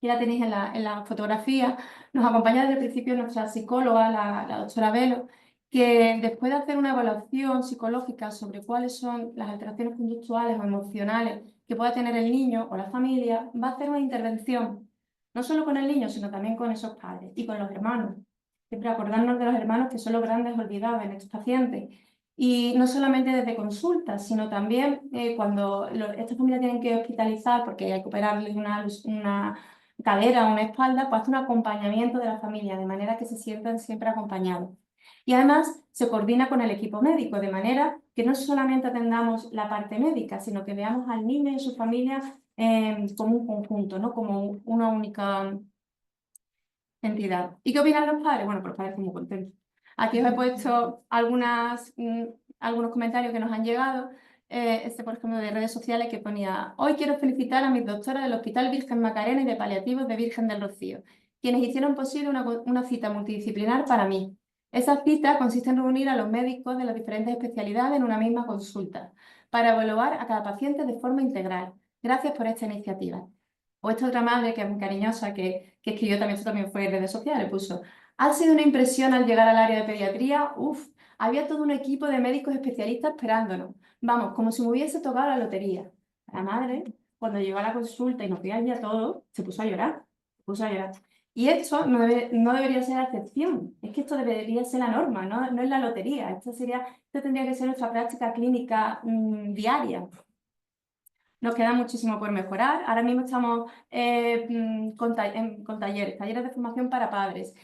que la tenéis en la fotografía, nos acompaña desde el principio nuestra psicóloga, la doctora Velo, que después de hacer una evaluación psicológica sobre cuáles son las alteraciones conductuales o emocionales que pueda tener el niño o la familia, va a hacer una intervención, no solo con el niño, sino también con esos padres y con los hermanos. Siempre acordarnos de los hermanos, que son los grandes olvidados en estos pacientes. Y no solamente desde consultas, sino también cuando estas familias tienen que hospitalizar porque hay que operarles una cadera o una espalda, pues hace un acompañamiento de la familia, de manera que se sientan siempre acompañados. Y además se coordina con el equipo médico, de manera que no solamente atendamos la parte médica, sino que veamos al niño y su familia como un conjunto, ¿no?, como una única entidad. ¿Y qué opinan los padres? Bueno, pues los padres están muy contentos. Aquí os he puesto algunos comentarios que nos han llegado. Por ejemplo, de redes sociales, que ponía: hoy quiero felicitar a mis doctoras del Hospital Virgen Macarena y de Paliativos de Virgen del Rocío, quienes hicieron posible una cita multidisciplinar para mí. Esa cita consiste en reunir a los médicos de las diferentes especialidades en una misma consulta, para evaluar a cada paciente de forma integral. Gracias por esta iniciativa. O esta otra madre, que es muy cariñosa, que escribió también, esto también fue en redes sociales, puso: ha sido una impresión al llegar al área de pediatría. Uf, había todo un equipo de médicos especialistas esperándonos. Vamos, como si me hubiese tocado la lotería. La madre, cuando llegó a la consulta y nos veía ya todo, se puso a llorar. Se puso a llorar. Y esto no debería ser la excepción. Es que esto debería ser la norma, no es la lotería. Esto tendría que ser nuestra práctica clínica diaria. Nos queda muchísimo por mejorar. Ahora mismo estamos con talleres de formación para padres.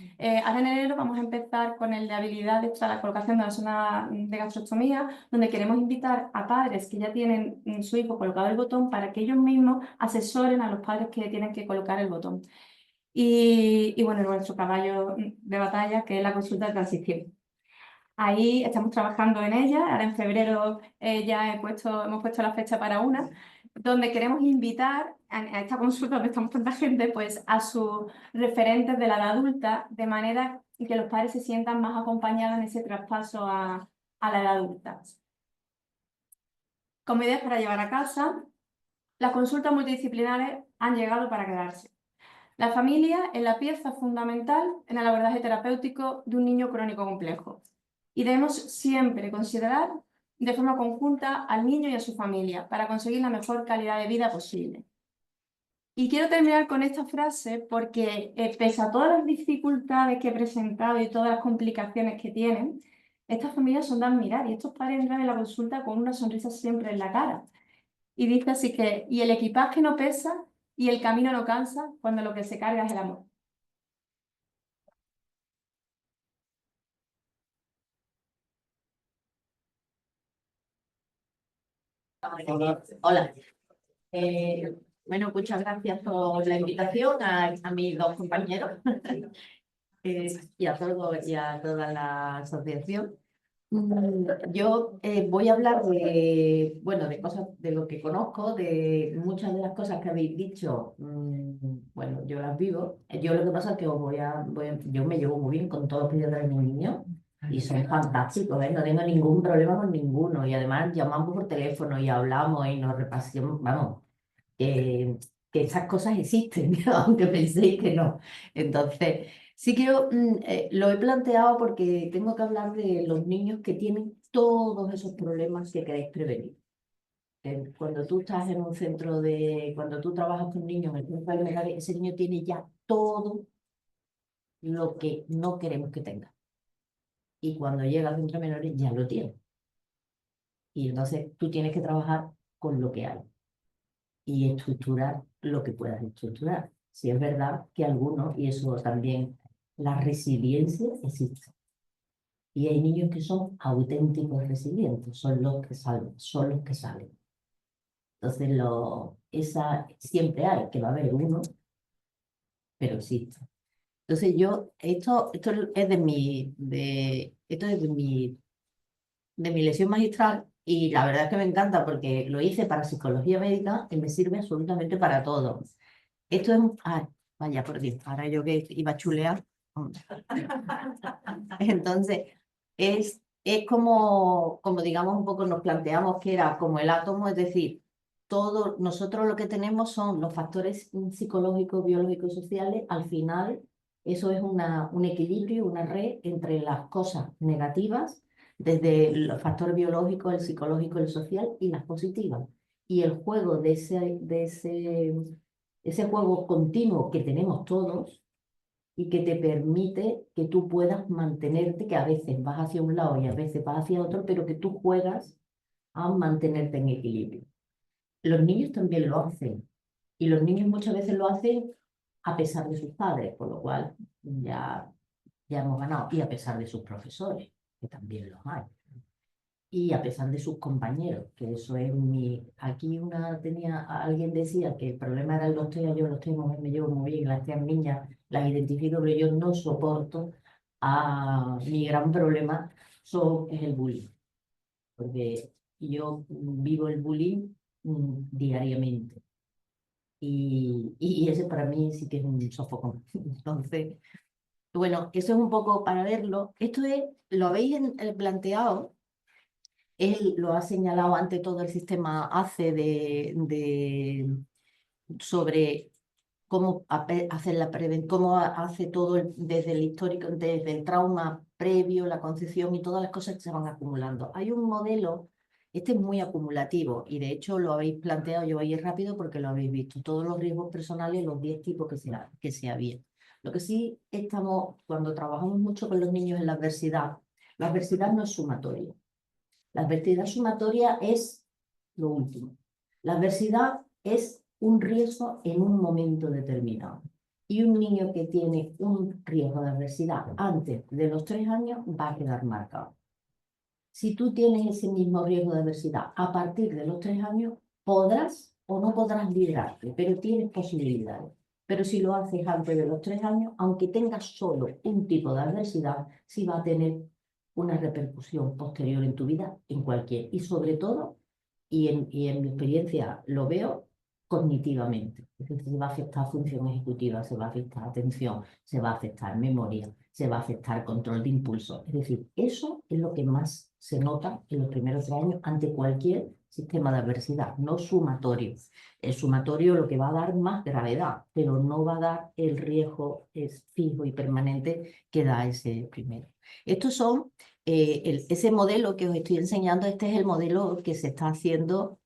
Ahora en enero vamos a empezar con el de habilidades para la colocación de la zona de gastrostomía, donde queremos invitar a padres que ya tienen su hijo colocado el botón, para que ellos mismos asesoren a los padres que tienen que colocar el botón. Y bueno, nuestro caballo de batalla, que es la consulta de transición. Ahí estamos trabajando en ella. Ahora en febrero hemos puesto la fecha para una, donde queremos invitar a esta consulta donde estamos tanta gente, pues a sus referentes de la edad adulta, de manera que los padres se sientan más acompañados en ese traspaso a la edad adulta. Como ideas para llevar a casa, las consultas multidisciplinares han llegado para quedarse. La familia es la pieza fundamental en el abordaje terapéutico de un niño crónico complejo y debemos siempre considerar de forma conjunta al niño y a su familia para conseguir la mejor calidad de vida posible. Y quiero terminar con esta frase porque pese a todas las dificultades que he presentado y todas las complicaciones que tienen, estas familias son de admirar y estos padres entran en la consulta con una sonrisa siempre en la cara. Y dice así que, y el equipaje no pesa y el camino no cansa cuando lo que se carga es el amor. Hola. Bueno, muchas gracias por la invitación a mis dos compañeros y a toda la asociación. Yo voy a hablar de cosas de lo que conozco, de muchas de las cosas que habéis dicho. Bueno, yo las vivo. Yo lo que pasa es que yo me llevo muy bien con todos los pediatras de mis niños y son fantásticos, ¿eh? No tengo ningún problema con ninguno y además llamamos por teléfono y hablamos y nos repasamos, vamos, que esas cosas existen, aunque penséis que no. Entonces, sí quiero, lo he planteado porque tengo que hablar de los niños que tienen todos esos problemas que queréis prevenir. Cuando tú estás en un cuando tú trabajas con niños en el centro de menores, ese niño tiene ya todo lo que no queremos que tenga. Y cuando llega al centro de menores ya lo tiene. Y entonces tú tienes que trabajar con lo que hay y estructurar lo que puedas estructurar. Si es verdad que algunos, y eso también, la resiliencia existe. Y hay niños que son auténticos resilientes, son los que salen, son los que salen. Entonces, siempre hay, que va a haber uno, pero existe. Entonces, esto es de mi lesión magistral y la verdad es que me encanta porque lo hice para psicología médica y me sirve absolutamente para todo. Esto es ay, vaya por Dios, ahora yo que iba a chulear. Entonces, es como digamos un poco nos planteamos que era como el átomo, es decir, nosotros lo que tenemos son los factores psicológicos, biológicos y sociales. Al final, eso es un equilibrio, una red entre las cosas negativas, desde los factores biológicos, el psicológico, el social, y las positivas. Y el juego ese juego continuo que tenemos todos y que te permite que tú puedas mantenerte, que a veces vas hacia un lado y a veces vas hacia otro, pero que tú juegas a mantenerte en equilibrio. Los niños también lo hacen y los niños muchas veces lo hacen a pesar de sus padres, por lo cual ya hemos ganado, y a pesar de sus profesores, que también los hay. Y a pesar de sus compañeros, que eso es Aquí alguien decía que el problema era los TEA, yo los tengo, me llevo muy bien, las TEA niñas las identifico, pero yo no soporto. Mi gran problema es el bullying, porque yo vivo el bullying diariamente. Y ese para mí sí que es un sofocón. Entonces, bueno, eso es un poco para verlo. Lo habéis planteado. Él lo ha señalado ante todo el sistema ACE sobre cómo hacer cómo hace todo desde el histórico, desde el trauma previo, la concepción y todas las cosas que se van acumulando. Hay un modelo, este es muy acumulativo y de hecho lo habéis planteado, yo voy a ir rápido porque lo habéis visto, todos los riesgos personales, los 10 tipos que se había. Lo que sí cuando trabajamos mucho con los niños en la adversidad no es sumatoria. La adversidad sumatoria es lo último. La adversidad es un riesgo en un momento determinado. Y un niño que tiene un riesgo de adversidad antes de los 3 años va a quedar marcado. Si tú tienes ese mismo riesgo de adversidad a partir de los 3 años, podrás o no podrás liderarte, pero tienes posibilidades. Pero si lo haces antes de los 3 años, aunque tengas solo un tipo de adversidad, sí va a tener una repercusión posterior en tu vida, en cualquier, y sobre todo, y en mi experiencia lo veo cognitivamente. Es decir, se va a afectar función ejecutiva, se va a afectar atención, se va a afectar memoria, se va a afectar control de impulso. Es decir, eso es lo que más se nota en los primeros 3 años ante cualquier sistema de adversidad, no sumatorio. El sumatorio lo que va a dar más gravedad, pero no va a dar el riesgo fijo y permanente que da ese primero. Estos son, ese modelo que os estoy enseñando, este es el modelo que se está haciendo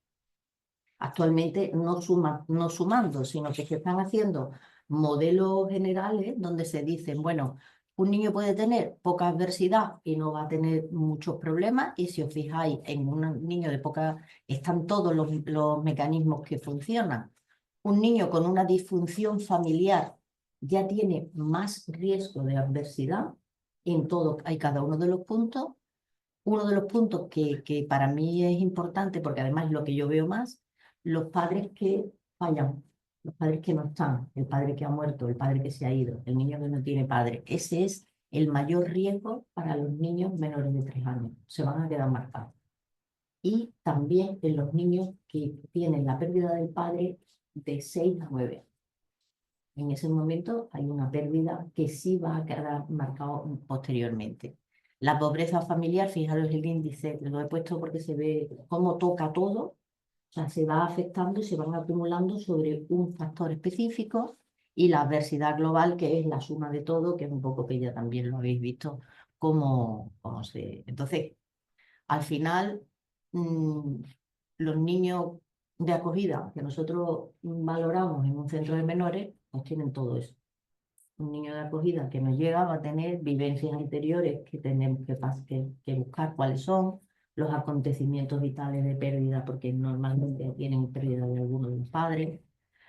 actualmente, no sumando, sino que se están haciendo modelos generales donde se dicen, bueno, un niño puede tener poca adversidad y no va a tener muchos problemas, y si os fijáis, en un niño de poca, están todos los mecanismos que funcionan. Un niño con una disfunción familiar ya tiene más riesgo de adversidad en todo, hay cada uno de los puntos. Uno de los puntos que para mí es importante, porque además es lo que yo veo más, los padres que fallan, los padres que no están, el padre que ha muerto, el padre que se ha ido, el niño que no tiene padre. Ese es el mayor riesgo para los niños menores de 3 años. Se van a quedar marcados. Y también en los niños que tienen la pérdida del padre de 6 a 9. En ese momento hay una pérdida que sí va a quedar marcado posteriormente. La pobreza familiar, fijaros el índice, lo he puesto porque se ve cómo toca todo, o sea, se va afectando y se van acumulando sobre un factor específico, y la adversidad global, que es la suma de todo, que es un poco que ya también lo habéis visto, cómo se... Entonces, al final, los niños de acogida que nosotros valoramos en un centro de menores, pues tienen todo eso. Un niño de acogida que nos llega va a tener vivencias anteriores que tenemos que buscar cuáles son, los acontecimientos vitales de pérdida, porque normalmente tienen pérdida de alguno de los padres,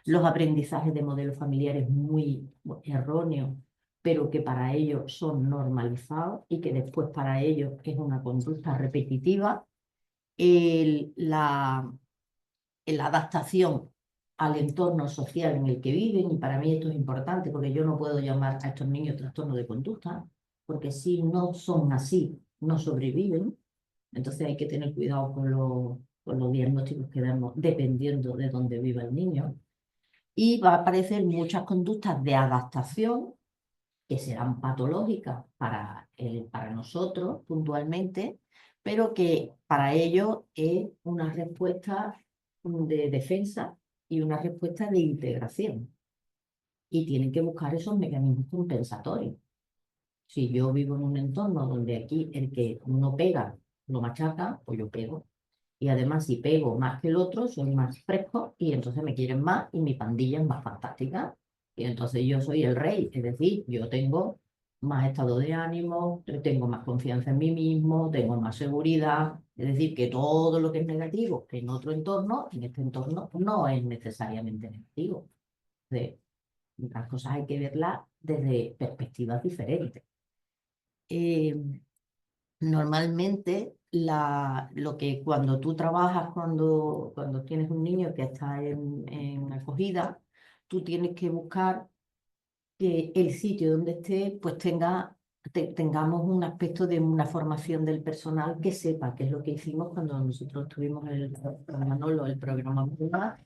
los aprendizajes de modelos familiares muy erróneos, pero que para ellos son normalizados y que después para ellos es una conducta repetitiva. La adaptación al entorno social en el que viven, y para mí esto es importante porque yo no puedo llamar a estos niños trastorno de conducta, porque si no son así, no sobreviven. Entonces hay que tener cuidado con los diagnósticos que damos dependiendo de dónde viva el niño. Y va a aparecer muchas conductas de adaptación que serán patológicas para nosotros puntualmente, pero que para ellos es una respuesta de defensa y una respuesta de integración. Y tienen que buscar esos mecanismos compensatorios. Si yo vivo en un entorno donde aquí el que no pega lo machaca, pues yo pego. Y además, si pego más que el otro, soy más fresco y entonces me quieren más y mi pandilla es más fantástica. Y entonces yo soy el rey, es decir, yo tengo más estado de ánimo, tengo más confianza en mí mismo, tengo más seguridad. Es decir, que todo lo que es negativo en otro entorno, en este entorno, no es necesariamente negativo. Las cosas hay que verlas desde perspectivas diferentes. Normalmente, lo que cuando tú trabajas, cuando tienes un niño que está en acogida, tú tienes que buscar que el sitio donde esté, pues tengamos un aspecto de una formación del personal que sepa, que es lo que hicimos cuando nosotros tuvimos el programa Manolo, el programa Manolo.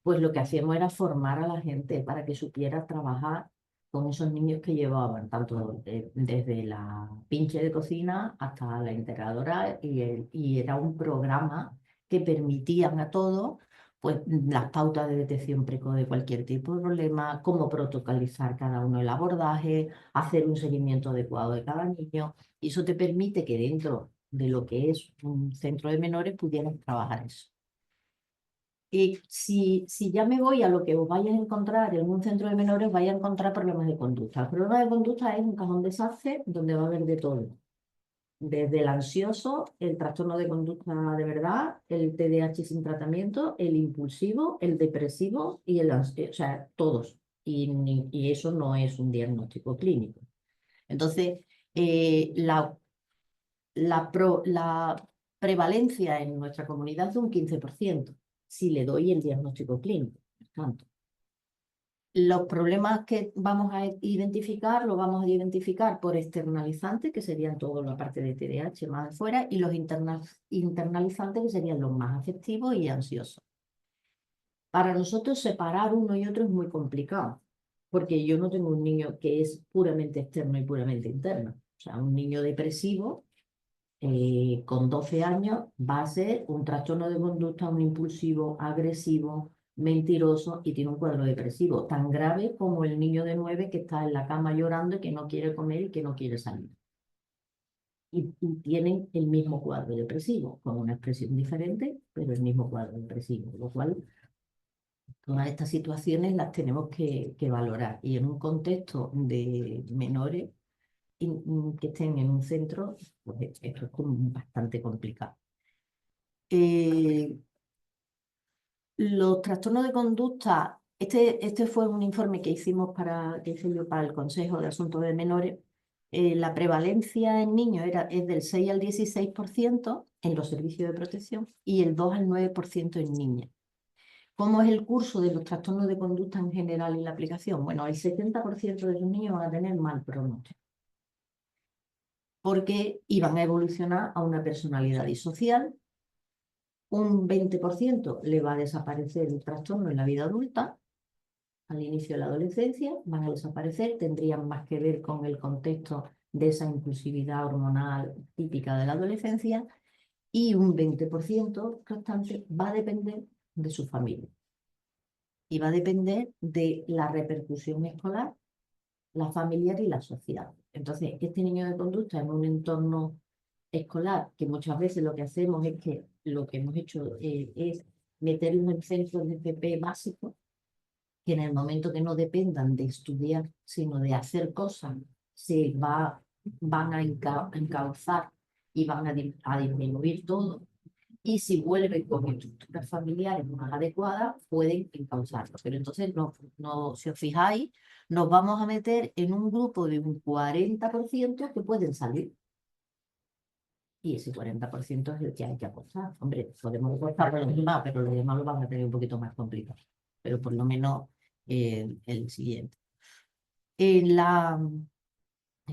Pues lo que hacíamos era formar a la gente para que supiera trabajar con esos niños que llevaban, tanto desde la pinche de cocina hasta la integradora, y era un programa que permitían a todos pues, las pautas de detección precoz de cualquier tipo de problema, cómo protocolizar cada uno el abordaje, hacer un seguimiento adecuado de cada niño, y eso te permite que dentro de lo que es un centro de menores pudieran trabajar eso. Si ya me voy a lo que os vayáis a encontrar en un centro de menores, vais a encontrar problemas de conducta. El problema de conducta es un cajón desastre donde va a haber de todo. Desde el ansioso, el trastorno de conducta de verdad, el TDAH sin tratamiento, el impulsivo, el depresivo y o sea, todos. Y eso no es un diagnóstico clínico. Entonces, la prevalencia en nuestra comunidad es de un 15%. Si le doy el diagnóstico clínico, por tanto. Los problemas que vamos a identificar, los vamos a identificar por externalizantes, que serían toda la parte de TDAH más afuera, y los internalizantes, que serían los más afectivos y ansiosos. Para nosotros separar uno y otro es muy complicado, porque yo no tengo un niño que es puramente externo y puramente interno. O sea, un niño depresivo con 12 años va a ser un trastorno de conducta, un impulsivo, agresivo, mentiroso y tiene un cuadro depresivo tan grave como el niño de 9 que está en la cama llorando y que no quiere comer y que no quiere salir. Y tienen el mismo cuadro depresivo, con una expresión diferente, pero el mismo cuadro depresivo, lo cual todas estas situaciones las tenemos que valorar. Y en un contexto de menores que estén en un centro, pues esto es como bastante complicado. Los trastornos de conducta, este fue un informe que hice yo para el Consejo de Asuntos de Menores. La prevalencia en niños es del 6 al 16% en los servicios de protección y el 2 al 9% en niñas. ¿Cómo es el curso de los trastornos de conducta en general y la aplicación? Bueno, el 70% de los niños van a tener mal pronóstico, porque iban a evolucionar a una personalidad disocial. Un 20% le va a desaparecer el trastorno en la vida adulta, al inicio de la adolescencia, van a desaparecer, tendrían más que ver con el contexto de esa impulsividad hormonal típica de la adolescencia, y un 20% restante va a depender de su familia. Y va a depender de la repercusión escolar, la familiar y la social. Entonces, este niño de conducta en un entorno escolar, que muchas veces lo que hacemos es que lo que hemos hecho es meterlos en centros de FP básicos, que en el momento que no dependan de estudiar, sino de hacer cosas, van a encauzar y van a disminuir todo. Y si vuelven con estructuras familiares más adecuadas, pueden encauzarlo. Pero entonces, si os fijáis, nos vamos a meter en un grupo de un 40% que pueden salir. Y ese 40% es el que hay que apostar. Hombre, podemos apostar por los demás, pero los demás lo van a tener un poquito más complicado. Pero por lo menos el siguiente.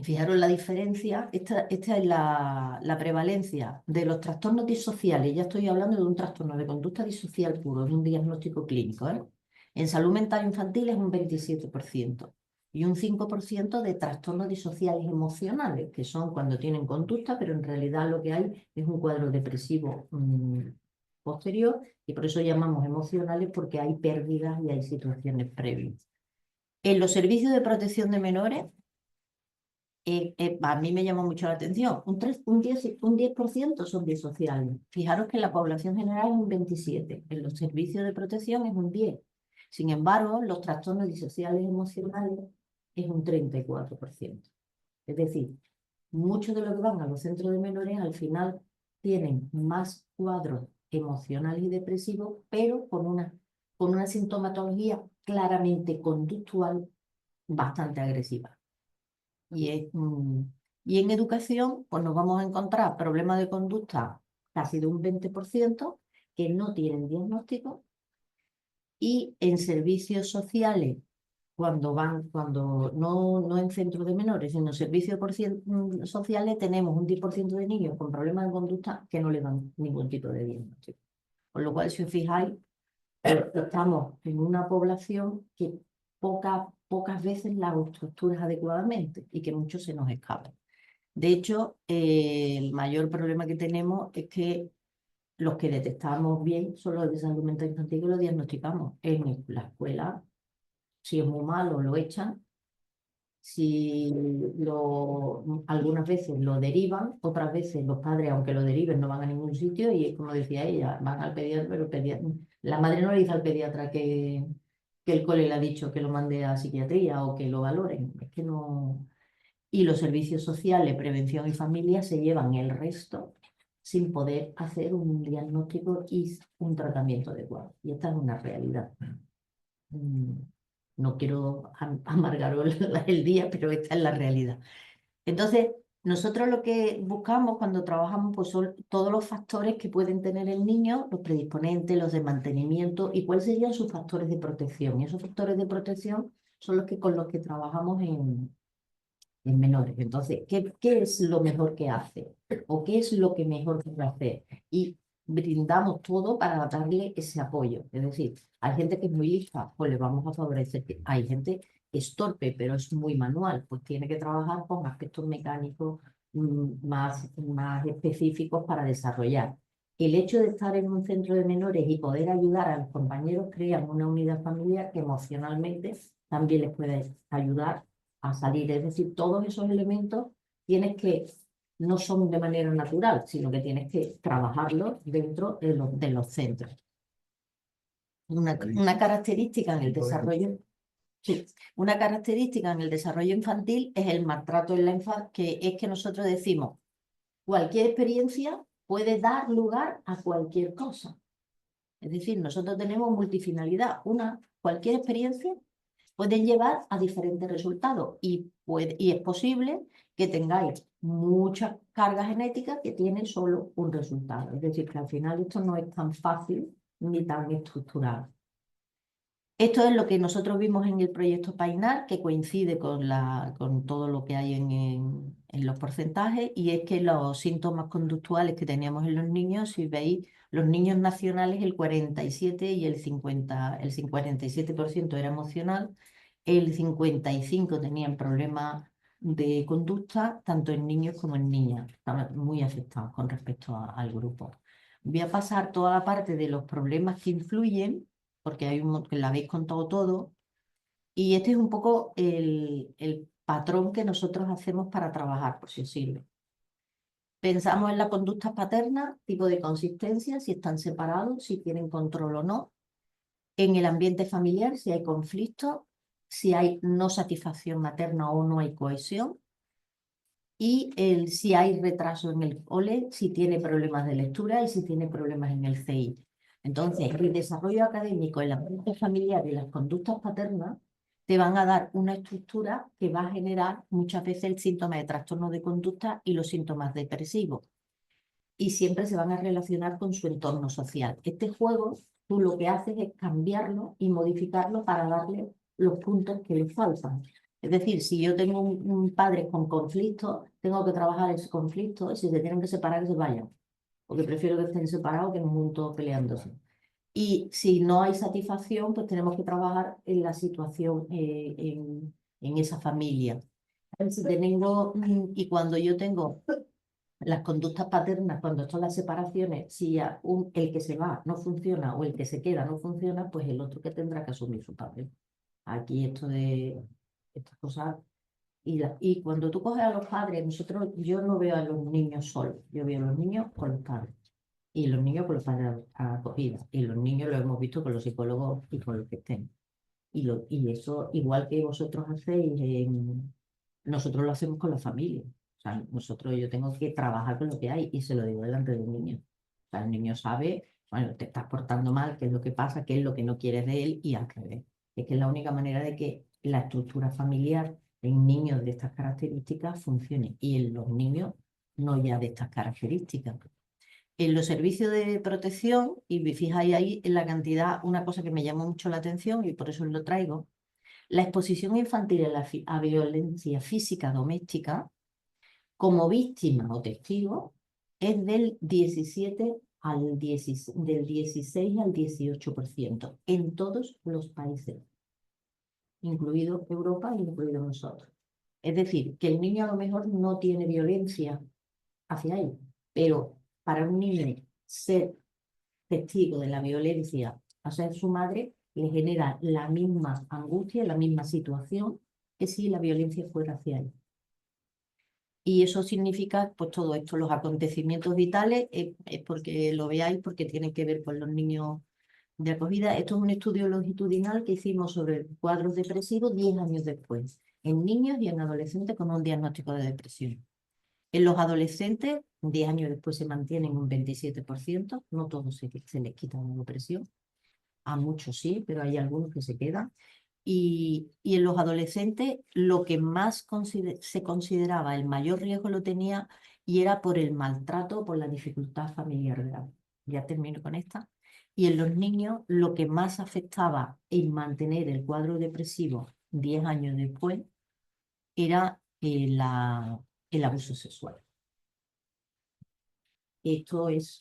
Fijaros la diferencia, esta es la prevalencia de los trastornos disociales. Ya estoy hablando de un trastorno de conducta disocial puro, es un diagnóstico clínico, ¿eh? En salud mental infantil es un 27% y un 5% de trastornos disociales emocionales, que son cuando tienen conducta, pero en realidad lo que hay es un cuadro depresivo posterior, y por eso llamamos emocionales, porque hay pérdidas y hay situaciones previas. En los servicios de protección de menores, a mí me llamó mucho la atención, un 10% son disociales. Fijaros que en la población general es un 27%, en los servicios de protección es un 10%. Sin embargo, los trastornos disociales emocionales es un 34%. Es decir, muchos de los que van a los centros de menores al final tienen más cuadros emocionales y depresivos, pero con una sintomatología claramente conductual bastante agresiva. Y en educación, pues nos vamos a encontrar problemas de conducta casi de un 20% que no tienen diagnóstico, y en servicios sociales, cuando no en centros de menores, sino en servicios sociales, tenemos un 10% de niños con problemas de conducta que no le dan ningún tipo de diagnóstico. Con lo cual, si os fijáis, estamos en una población que pocas veces la estructuras adecuadamente y que muchos se nos escapan. De hecho, el mayor problema que tenemos es que los que detectamos bien son los de salud mental infantil, que lo diagnosticamos en la escuela. Si es muy malo, lo echan. Si algunas veces lo derivan, otras veces los padres, aunque lo deriven, no van a ningún sitio, y como decía ella, van al pediatra, pero la madre no le dice al pediatra que el cole le ha dicho que lo mande a psiquiatría o que lo valoren. Es que no. Y los servicios sociales, prevención y familia se llevan el resto sin poder hacer un diagnóstico y un tratamiento adecuado. Y esta es una realidad. No quiero amargaros el día, pero esta es la realidad. Entonces, Nosotros lo que buscamos cuando trabajamos pues son todos los factores que pueden tener el niño, los predisponentes, los de mantenimiento y cuáles serían sus factores de protección. Y esos factores de protección son los que con los que trabajamos en menores. Entonces, ¿qué es lo mejor que hace? ¿O qué es lo que mejor puede hacer? Y brindamos todo para darle ese apoyo. Es decir, hay gente que es muy lista, pues le vamos a favorecer. Hay gente que es torpe, pero es muy manual, pues tiene que trabajar con aspectos mecánicos más específicos para desarrollar. El hecho de estar en un centro de menores y poder ayudar a los compañeros crea una unidad familiar que emocionalmente también les puede ayudar a salir. Es decir, todos esos elementos tienes que, no son de manera natural, sino que tienes que trabajarlos dentro de los centros. Una característica en el desarrollo, sí, una característica en el desarrollo infantil es el maltrato en la infancia, que es que nosotros decimos, cualquier experiencia puede dar lugar a cualquier cosa. Es decir, nosotros tenemos multifinalidad. Cualquier experiencia pueden llevar a diferentes resultados y es posible que tengáis muchas cargas genéticas que tienen solo un resultado. Es decir, que al final esto no es tan fácil ni tan estructurado. Esto es lo que nosotros vimos en el proyecto Painar, que coincide con todo lo que hay en los porcentajes, y es que los síntomas conductuales que teníamos en los niños, si veis, los niños nacionales, el 47 y el 47% era emocional, el 55% tenían problemas de conducta, tanto en niños como en niñas. Estaban muy afectados con respecto al grupo. Voy a pasar toda la parte de los problemas que influyen, porque que la habéis contado todo, y este es un poco el patrón que nosotros hacemos para trabajar, por si os sirve. Pensamos en la conducta paterna, tipo de consistencia, si están separados, si tienen control o no. En el ambiente familiar, si hay conflicto, si hay no satisfacción materna o no hay cohesión. Y si hay retraso en el cole, si tiene problemas de lectura y si tiene problemas en el CI. Entonces, el desarrollo académico, el ambiente familiar y las conductas paternas te van a dar una estructura que va a generar muchas veces el síntoma de trastorno de conducta y los síntomas depresivos. Y siempre se van a relacionar con su entorno social. Este juego, tú lo que haces es cambiarlo y modificarlo para darle los puntos que le faltan. Es decir, si yo tengo un padre con conflicto, tengo que trabajar ese conflicto, y si se tienen que separar, que se vayan. Porque prefiero que estén separados que en un mundo peleándose. Y si no hay satisfacción, pues tenemos que trabajar en la situación en esa familia. Si tengo, y cuando yo tengo las conductas paternas, cuando son las separaciones, si el que se va no funciona o el que se queda no funciona, pues el otro que tendrá que asumir su papel. Aquí esto de estas cosas. Y cuando tú coges a los padres, yo no veo a los niños solos, yo veo a los niños con los padres. Y los niños con los padres acogidos. Y los niños lo hemos visto con los psicólogos y con los que estén. Y eso, igual que vosotros hacéis, nosotros lo hacemos con la familia. O sea, yo tengo que trabajar con lo que hay y se lo digo delante del niño. O sea, el niño sabe, bueno, te estás portando mal, qué es lo que pasa, qué es lo que no quieres de él y al revés. Es que es la única manera de que la estructura familiar en niños de estas características funcione y en los niños no ya de estas características. En los servicios de protección, y fijáis ahí en la cantidad, una cosa que me llamó mucho la atención y por eso lo traigo, la exposición infantil a violencia física doméstica como víctima o testigo es del 17 del 16 al 18% en todos los países, incluido Europa e incluido nosotros. Es decir, que el niño a lo mejor no tiene violencia hacia él, pero para un niño ser testigo de la violencia hacia su madre le genera la misma angustia, la misma situación que si la violencia fuera hacia él. Y eso significa, pues todo esto, los acontecimientos vitales, es porque lo veáis, porque tiene que ver con los niños de acogida. Esto es un estudio longitudinal que hicimos sobre cuadros depresivos 10 años después, en niños y en adolescentes con un diagnóstico de depresión. En los adolescentes, 10 años después se mantienen un 27%, no todos se les quita la depresión, a muchos sí, pero hay algunos que se quedan. Y en los adolescentes lo que más se consideraba el mayor riesgo lo tenía y era por el maltrato, por la dificultad familiar grave. Ya termino con esta. Y en los niños lo que más afectaba en mantener el cuadro depresivo 10 años después era el abuso sexual. Estos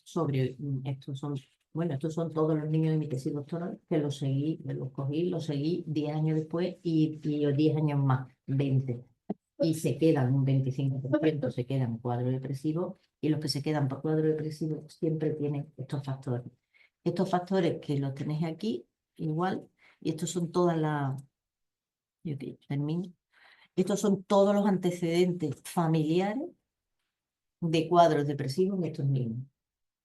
son todos los niños de mi tesis doctoral que los seguí 10 años después y 10 años más, 20. Y se quedan, un 25% se quedan en cuadro depresivo, y los que se quedan por cuadro depresivo siempre tienen estos factores. Estos factores que los tenéis aquí, igual, y estos son todas las... Yo termino. Estos son todos los antecedentes familiares de cuadros depresivos en estos niños.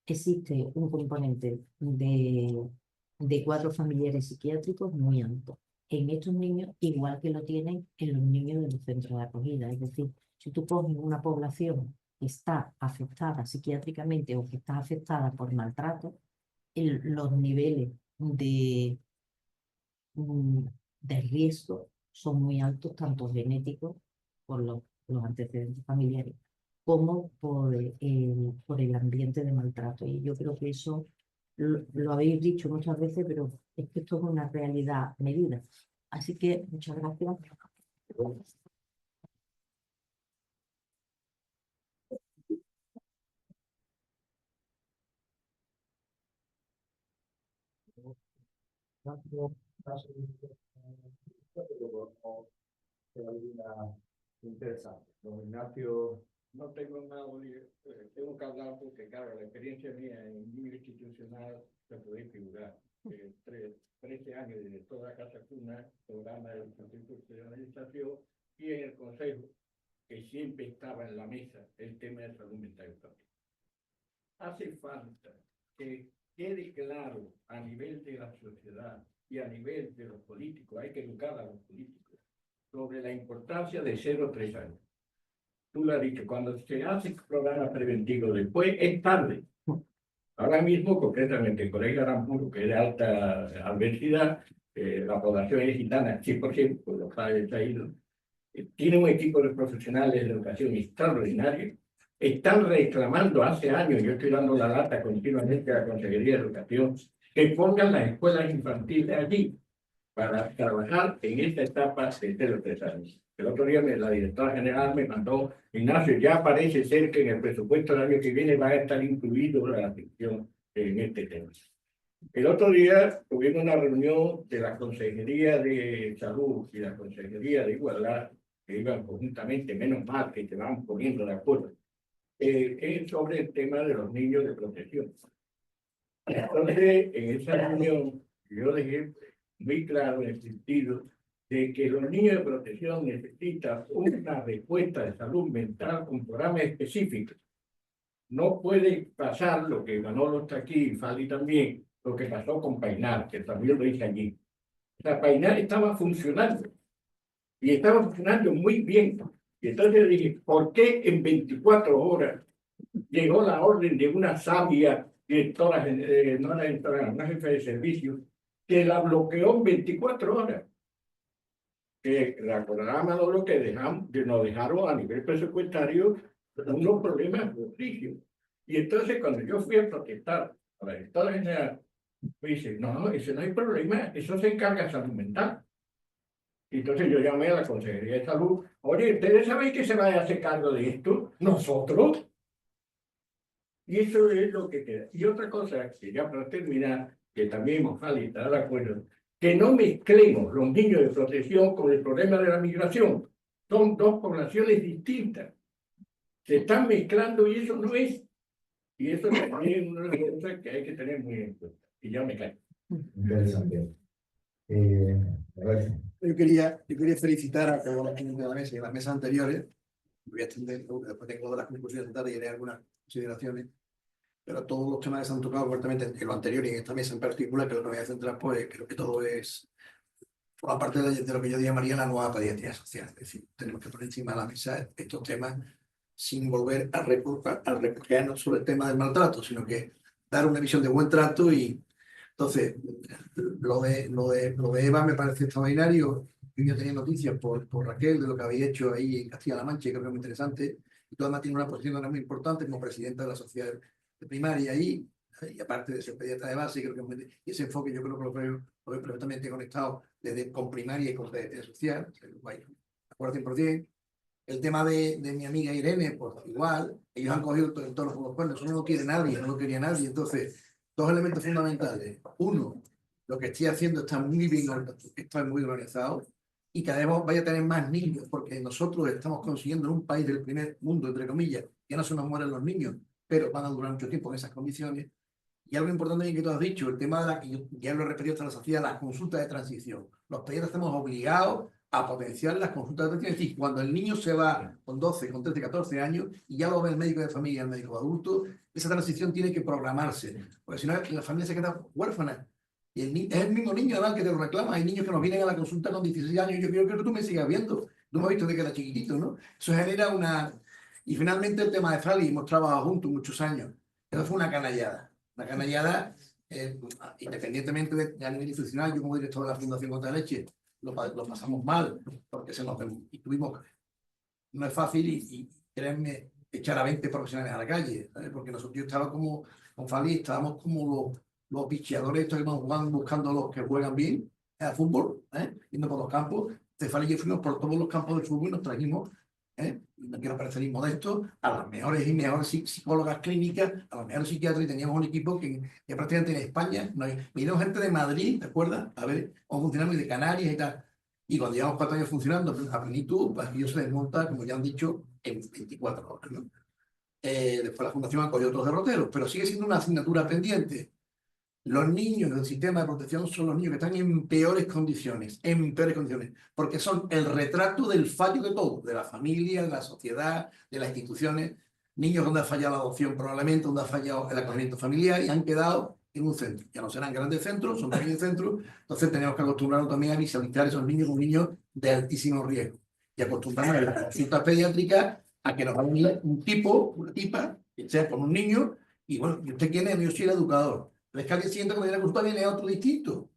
Existe un componente de cuadros familiares psiquiátricos muy alto en estos niños, igual que lo tienen en los niños de los centros de acogida. Es decir, si tú coges una población que está afectada psiquiátricamente o que está afectada por maltrato, los niveles de riesgo son muy altos, tanto genéticos por los antecedentes familiares, como por el ambiente de maltrato. Y yo creo que eso lo habéis dicho muchas veces, pero es que esto es una realidad medida. Así que muchas gracias. Interesante. Don Ignacio, No tengo nada, tengo que hablar porque, claro, la experiencia mía en nivel institucional se puede figurar. 13 años de toda la Casa Cuna, programa de institucionalización, y en el Consejo, que siempre estaba en la mesa el tema de salud mental infantil. Hace falta que quede claro a nivel de la sociedad y a nivel de los políticos, hay que educar a los políticos sobre la importancia de 0 a 3 años. Tú lo has dicho, cuando se hace programa preventivo después es tarde. Ahora mismo, concretamente, el Colegio Aranpuro, que es de alta adversidad, la población es gitana, 100%, por los padres se ha ido, tiene un equipo de profesionales de educación extraordinario. Están reclamando hace años, yo estoy dando la lata continuamente a la Consejería de Educación, que pongan las escuelas infantiles allí para trabajar en esta etapa de 0 a 3 años. El otro día la directora general me mandó, Ignacio, ya parece ser que en el presupuesto del año que viene va a estar incluido la atención en este tema. El otro día tuvimos una reunión de la Consejería de Salud y la Consejería de Igualdad, que iban conjuntamente, menos mal que se van poniendo de acuerdo, sobre el tema de los niños de protección. Entonces, en esa reunión, yo dejé muy claro en el sentido de que los niños de protección necesitan una respuesta de salud mental con programas específicos. No puede pasar lo que Manolo está aquí y Fali también, lo que pasó con Painar, que también lo hice allí. O sea, Painar estaba funcionando y estaba funcionando muy bien. Y entonces dije, ¿por qué en 24 horas llegó la orden de una sabia directora, no era directora, una jefe de servicio, que la bloqueó en 24 horas? Que recordará Manolo que nos dejaron a nivel presupuestario unos problemas mortísimos. Y entonces cuando yo fui a protestar a la directora general, me dice, no, ese no hay problema, eso se encarga de salud mental. Y entonces yo llamé a la Consejería de Salud, oye, ¿ustedes saben que se va a hacer cargo de esto? ¿Nosotros? Y eso es lo que queda. Y otra cosa, que ya para terminar, que también Mofali estará de acuerdo, que no mezclemos los niños de protección con el problema de la migración. Son dos poblaciones distintas. Se están mezclando y eso no es. Y eso también es una de las cosas que hay que tener muy en cuenta. Y ya me callo. interesante. A ver, Yo quería felicitar a todos los miembros de la mesa y a las mesas anteriores. Voy a extender, después tengo todas las conclusiones de y haré algunas consideraciones. Pero todos los temas que se han tocado fuertemente en lo anterior y en esta mesa en particular, que lo que voy a centrar, pues creo que todo es, forma parte de lo que yo llamaría la nueva pediatría social. Es decir, tenemos que poner encima de la mesa estos temas sin volver a refugiarnos sobre el tema del maltrato, sino que dar una visión de buen trato y Entonces, lo de Eva me parece extraordinario. Yo tenía noticias por Raquel de lo que había hecho ahí en Castilla-La Mancha, y creo que es muy interesante. Y tú además tiene una posición ahora muy importante como presidenta de la sociedad de primaria ahí, y aparte de ser pediatra de base, creo que y ese enfoque yo creo que lo veo perfectamente conectado desde, con primaria y con pediatría social. De acuerdo 100%. El tema de mi amiga Irene, pues igual, ellos han cogido todos los cuernos, eso no lo quiere nadie, no lo quería nadie. Entonces, dos elementos fundamentales. Uno, lo que estoy haciendo está muy bien organizado, y cada vez vaya a tener más niños, porque nosotros estamos consiguiendo en un país del primer mundo, entre comillas, que no se nos mueren los niños, pero van a durar mucho tiempo en esas condiciones. Y algo importante que tú has dicho, el tema de la que yo ya lo he repetido hasta la saciedad, las consultas de transición. Los pediatras estamos obligados a potenciar las consultas de transición. Es decir, cuando el niño se va con 12, con 13, 14 años y ya lo ve el médico de familia, el médico adulto, esa transición tiene que programarse, porque si no la familia se queda huérfana. Y es el mismo niño además que te lo reclama. Hay niños que nos vienen a la consulta con 16 años. Yo quiero que tú me sigas viendo. Tú me has visto de que era chiquitito, ¿no? Eso genera una... Y finalmente el tema de Fali, hemos trabajado juntos muchos años. Eso fue una canallada. Una canallada, independientemente de a nivel institucional. Yo como director de la Fundación Contra la Leche lo pasamos mal, porque y tuvimos... No es fácil y créanme, echar a 20 profesionales a la calle, ¿sabes? Porque nosotros, yo estaba como con Fali, estábamos como los bicheadores estos que van buscando los que juegan bien al fútbol, yendo por los campos. Fali y yo fuimos por todos los campos de fútbol y nos trajimos, no quiero parecer inmodesto, a las mejores y mejores psicólogas clínicas, a los mejores psiquiatras, y teníamos un equipo que prácticamente en España, vinieron gente de Madrid, ¿te acuerdas? A ver cómo funcionamos, y de Canarias y tal. Y cuando llevamos 4 años funcionando a plenitud, pues aquello se desmonta, como ya han dicho, en 24 horas, ¿no? Después la Fundación ha cogido otros derroteros, pero sigue siendo una asignatura pendiente. Los niños del sistema de protección son los niños que están en peores condiciones, porque son el retrato del fallo de todo, de la familia, de la sociedad, de las instituciones. Niños donde ha fallado la adopción probablemente, donde ha fallado el acogimiento familiar, y han quedado en un centro. Ya no serán grandes centros, son pequeños centros. Entonces tenemos que acostumbrarnos también a visualizar esos niños como niños de altísimo riesgo, y acostumbrarnos a las consultas pediátricas a que nos hagan un tipo, una tipa, que sea con un niño, y bueno, ¿y usted quién es? Yo soy el educador. Pero es que al día siguiente, cuando viene la consulta, viene otro distinto.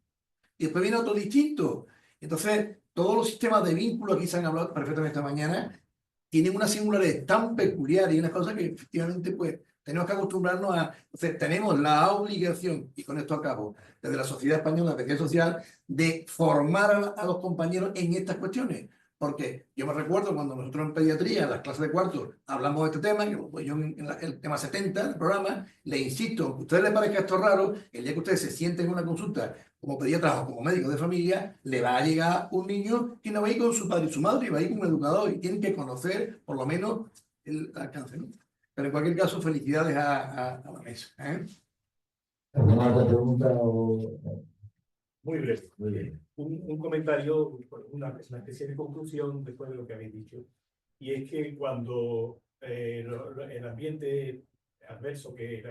Y después viene otro distinto. Entonces, todos los sistemas de vínculo, aquí se han hablado perfectamente esta mañana, tienen una singularidad tan peculiar y unas cosas que efectivamente, pues, tenemos que acostumbrarnos a... Entonces, tenemos la obligación, y con esto acabo, desde la Sociedad Española de Pediatría Social, de formar a los compañeros en estas cuestiones. Porque yo me recuerdo cuando nosotros en pediatría, en las clases de cuarto, hablamos de este tema, pues yo en el tema 70 del programa, le insisto, aunque a ustedes les parezca esto raro, el día que ustedes se sienten en una consulta como pediatras o como médicos de familia, le va a llegar un niño que no va a ir con su padre y su madre, va a ir con un educador, y tienen que conocer por lo menos el alcance, ¿no? Pero en cualquier caso, felicidades a la mesa. ¿Alguna otra pregunta o...? Muy breve. Muy bien. Un comentario, una especie de conclusión después de lo que habéis dicho. Y es que cuando el ambiente adverso que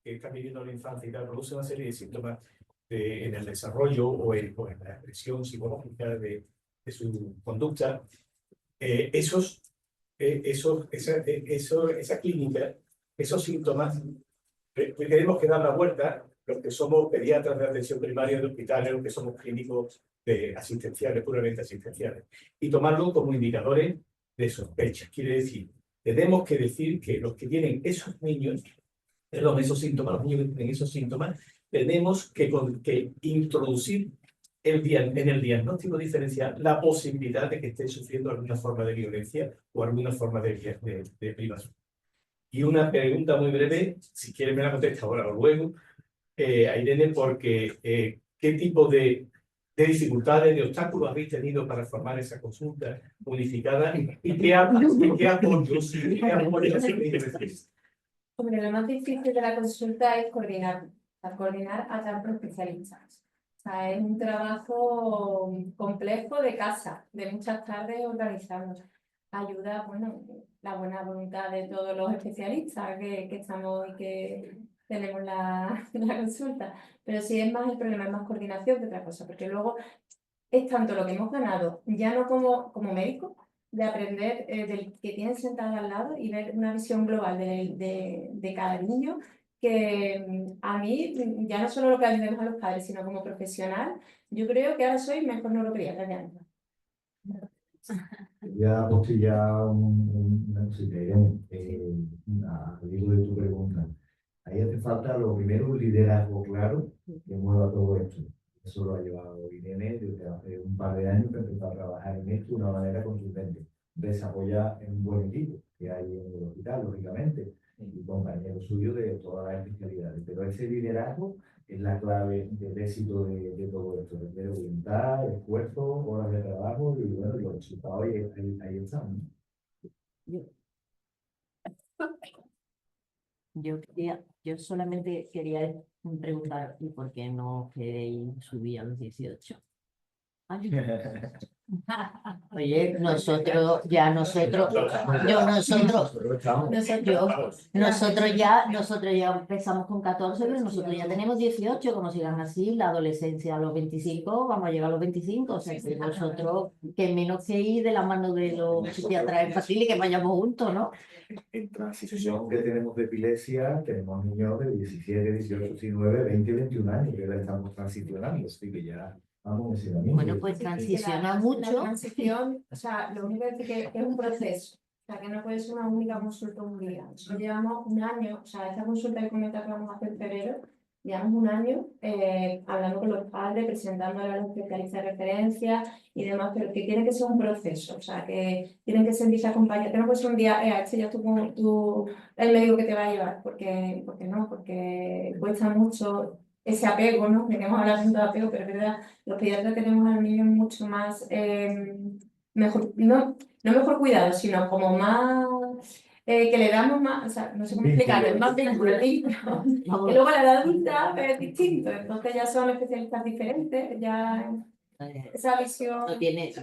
está viviendo la infancia y tal, produce una serie de síntomas en el desarrollo o en la expresión psicológica de su conducta, esa clínica, esos síntomas, tenemos que dar la vuelta, los que somos pediatras de atención primaria de hospitales, los que somos clínicos asistenciales, puramente asistenciales, y tomarlo como indicadores de sospecha. Quiere decir, tenemos que decir que los que tienen esos niños, esos síntomas, los niños que tienen esos síntomas, tenemos que introducir en el diagnóstico diferencial la posibilidad de que estén sufriendo alguna forma de violencia o alguna forma de privación. Y una pregunta muy breve, si quieren me la contesta ahora o luego, a Irene, porque ¿qué tipo de dificultades, de obstáculos habéis tenido para formar esa consulta unificada? ¿Y qué apoyos Hombre, lo más difícil de la consulta es coordinar a tantos especialistas. O sea, es un trabajo complejo de casa, de muchas tardes organizarnos. Ayuda, bueno, la buena voluntad de todos los especialistas que estamos y que tenemos la consulta. Pero sí es más el problema, es más coordinación que otra cosa, porque luego es tanto lo que hemos ganado, ya no como médicos, de aprender del que tienen sentado al lado y ver una visión global de cada niño, que a mí, ya no solo lo que ayudemos a los padres, sino como profesional, yo creo que ahora soy mejor neuropediatra que antes. Voy a apostillar una cosita, Irene, al hilo de tu pregunta. Ahí hace falta, lo primero, un liderazgo claro que mueva todo esto. Eso lo ha llevado Irene desde hace un par de años que empezó a trabajar en esto de una manera contundente. Desarrollar un buen equipo que hay en el hospital, lógicamente, y compañeros suyos de todas las especialidades. Pero ese liderazgo es la clave del éxito de todo esto. Requiere voluntad, esfuerzo, horas de trabajo y bueno, los resultados ahí están, ¿no? Yo solamente quería preguntar, ¿y por qué no queréis subir a los 18? Oye, nosotros ya empezamos con 14, pero nosotros ya tenemos 18, como sigan así, la adolescencia a los 25, vamos a llegar a los 25, o sea, que nosotros, que menos que ir de la mano de los psiquiatras infantiles y que vayamos juntos, ¿no? En transición que tenemos de epilepsia, tenemos niños de 17, 18, 19, 20, 21 años que la estamos transicionando, así que ya vamos a decir. Bueno, pues transiciona mucho. La transición, o sea, lo único que decir que es un proceso, o sea, que no puede ser una única consulta un día. Nosotros llevamos un año, o sea, esta consulta que comenta que vamos a hacer en febrero, llevamos un año hablando con los padres, presentándole a los especialistas de referencia y demás, pero que tiene que ser un proceso, o sea, que tienen que sentirse acompañados, que no puede ser un día, este ya tú el médico que te va a llevar, porque cuesta mucho ese apego, ¿no? Queremos hablar tanto de apego, pero es verdad, los pediatras tenemos al niño mucho más, mejor, no mejor cuidado, sino como más, que le damos más, o sea, no sé cómo explicarlo, es más vínculo, y luego a la edad adulta es distinto, entonces ya son especialistas diferentes, ya esa visión no tiene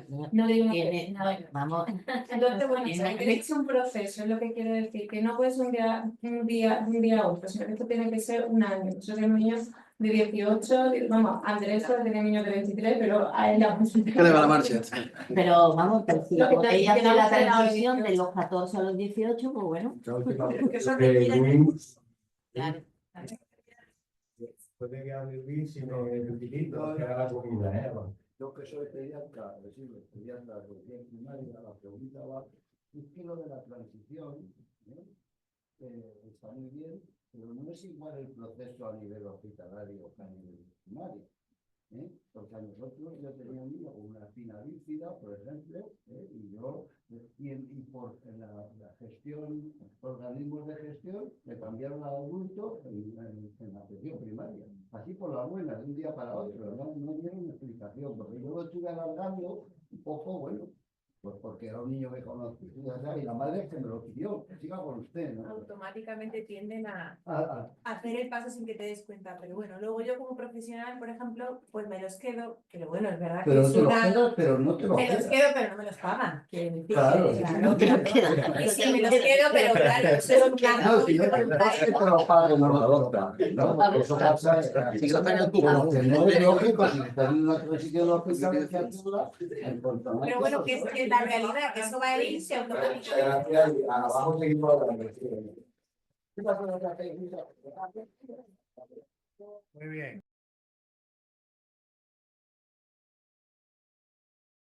nada. Vamos. Entonces, bueno, es un proceso, es lo que quiero decir, que no puede ser un día a otro, sino que esto tiene que ser un año. Yo tengo niños de 18, vamos, Andrés solo tiene niños de 23, pero a él la consulta. ¿Qué le va la marcha? Pero vamos, pero si Lo que ella hace no la será transición de 18. los 14 a los 18, pues bueno. Que son Claro. Después de que hable Luis, si me necesito, que haga la comida, ¿eh? Yo que soy pediatra, recibo pediatra de educación primaria, la pregunta va, es que lo de la transición está muy bien, pero no es igual el proceso a nivel hospitalario que a nivel primario. Porque a nosotros yo tenía un niño con una espina bífida, por ejemplo, y por la gestión, organismos de gestión, me cambiaron al adulto en la atención primaria. Así por la buena, de un día para otro, no dieron explicación, porque yo lo estuve alargando un poco, bueno, pues porque era un niño que conocí, y la madre es que me lo pidió, que siga con usted, ¿no? Automáticamente tienden a hacer el paso sin que te des cuenta, pero bueno, luego yo como profesional, por ejemplo, pues me los quedo, que bueno, es verdad que Pero es te los una... quedas, pero no te los Me los quedas. quedo, pero no me los pagan. Claro, Es que me los quedo, pero claro, eso es un no, si yo tengo que te lo pago, no lo adopta. No, eso pasa, pero que no es lógico, si estás en otro sitio de la hospital, Pero bueno, que es la realidad, que eso va a irse automáticamente. Gracias, vamos a seguir hablando. Muy bien.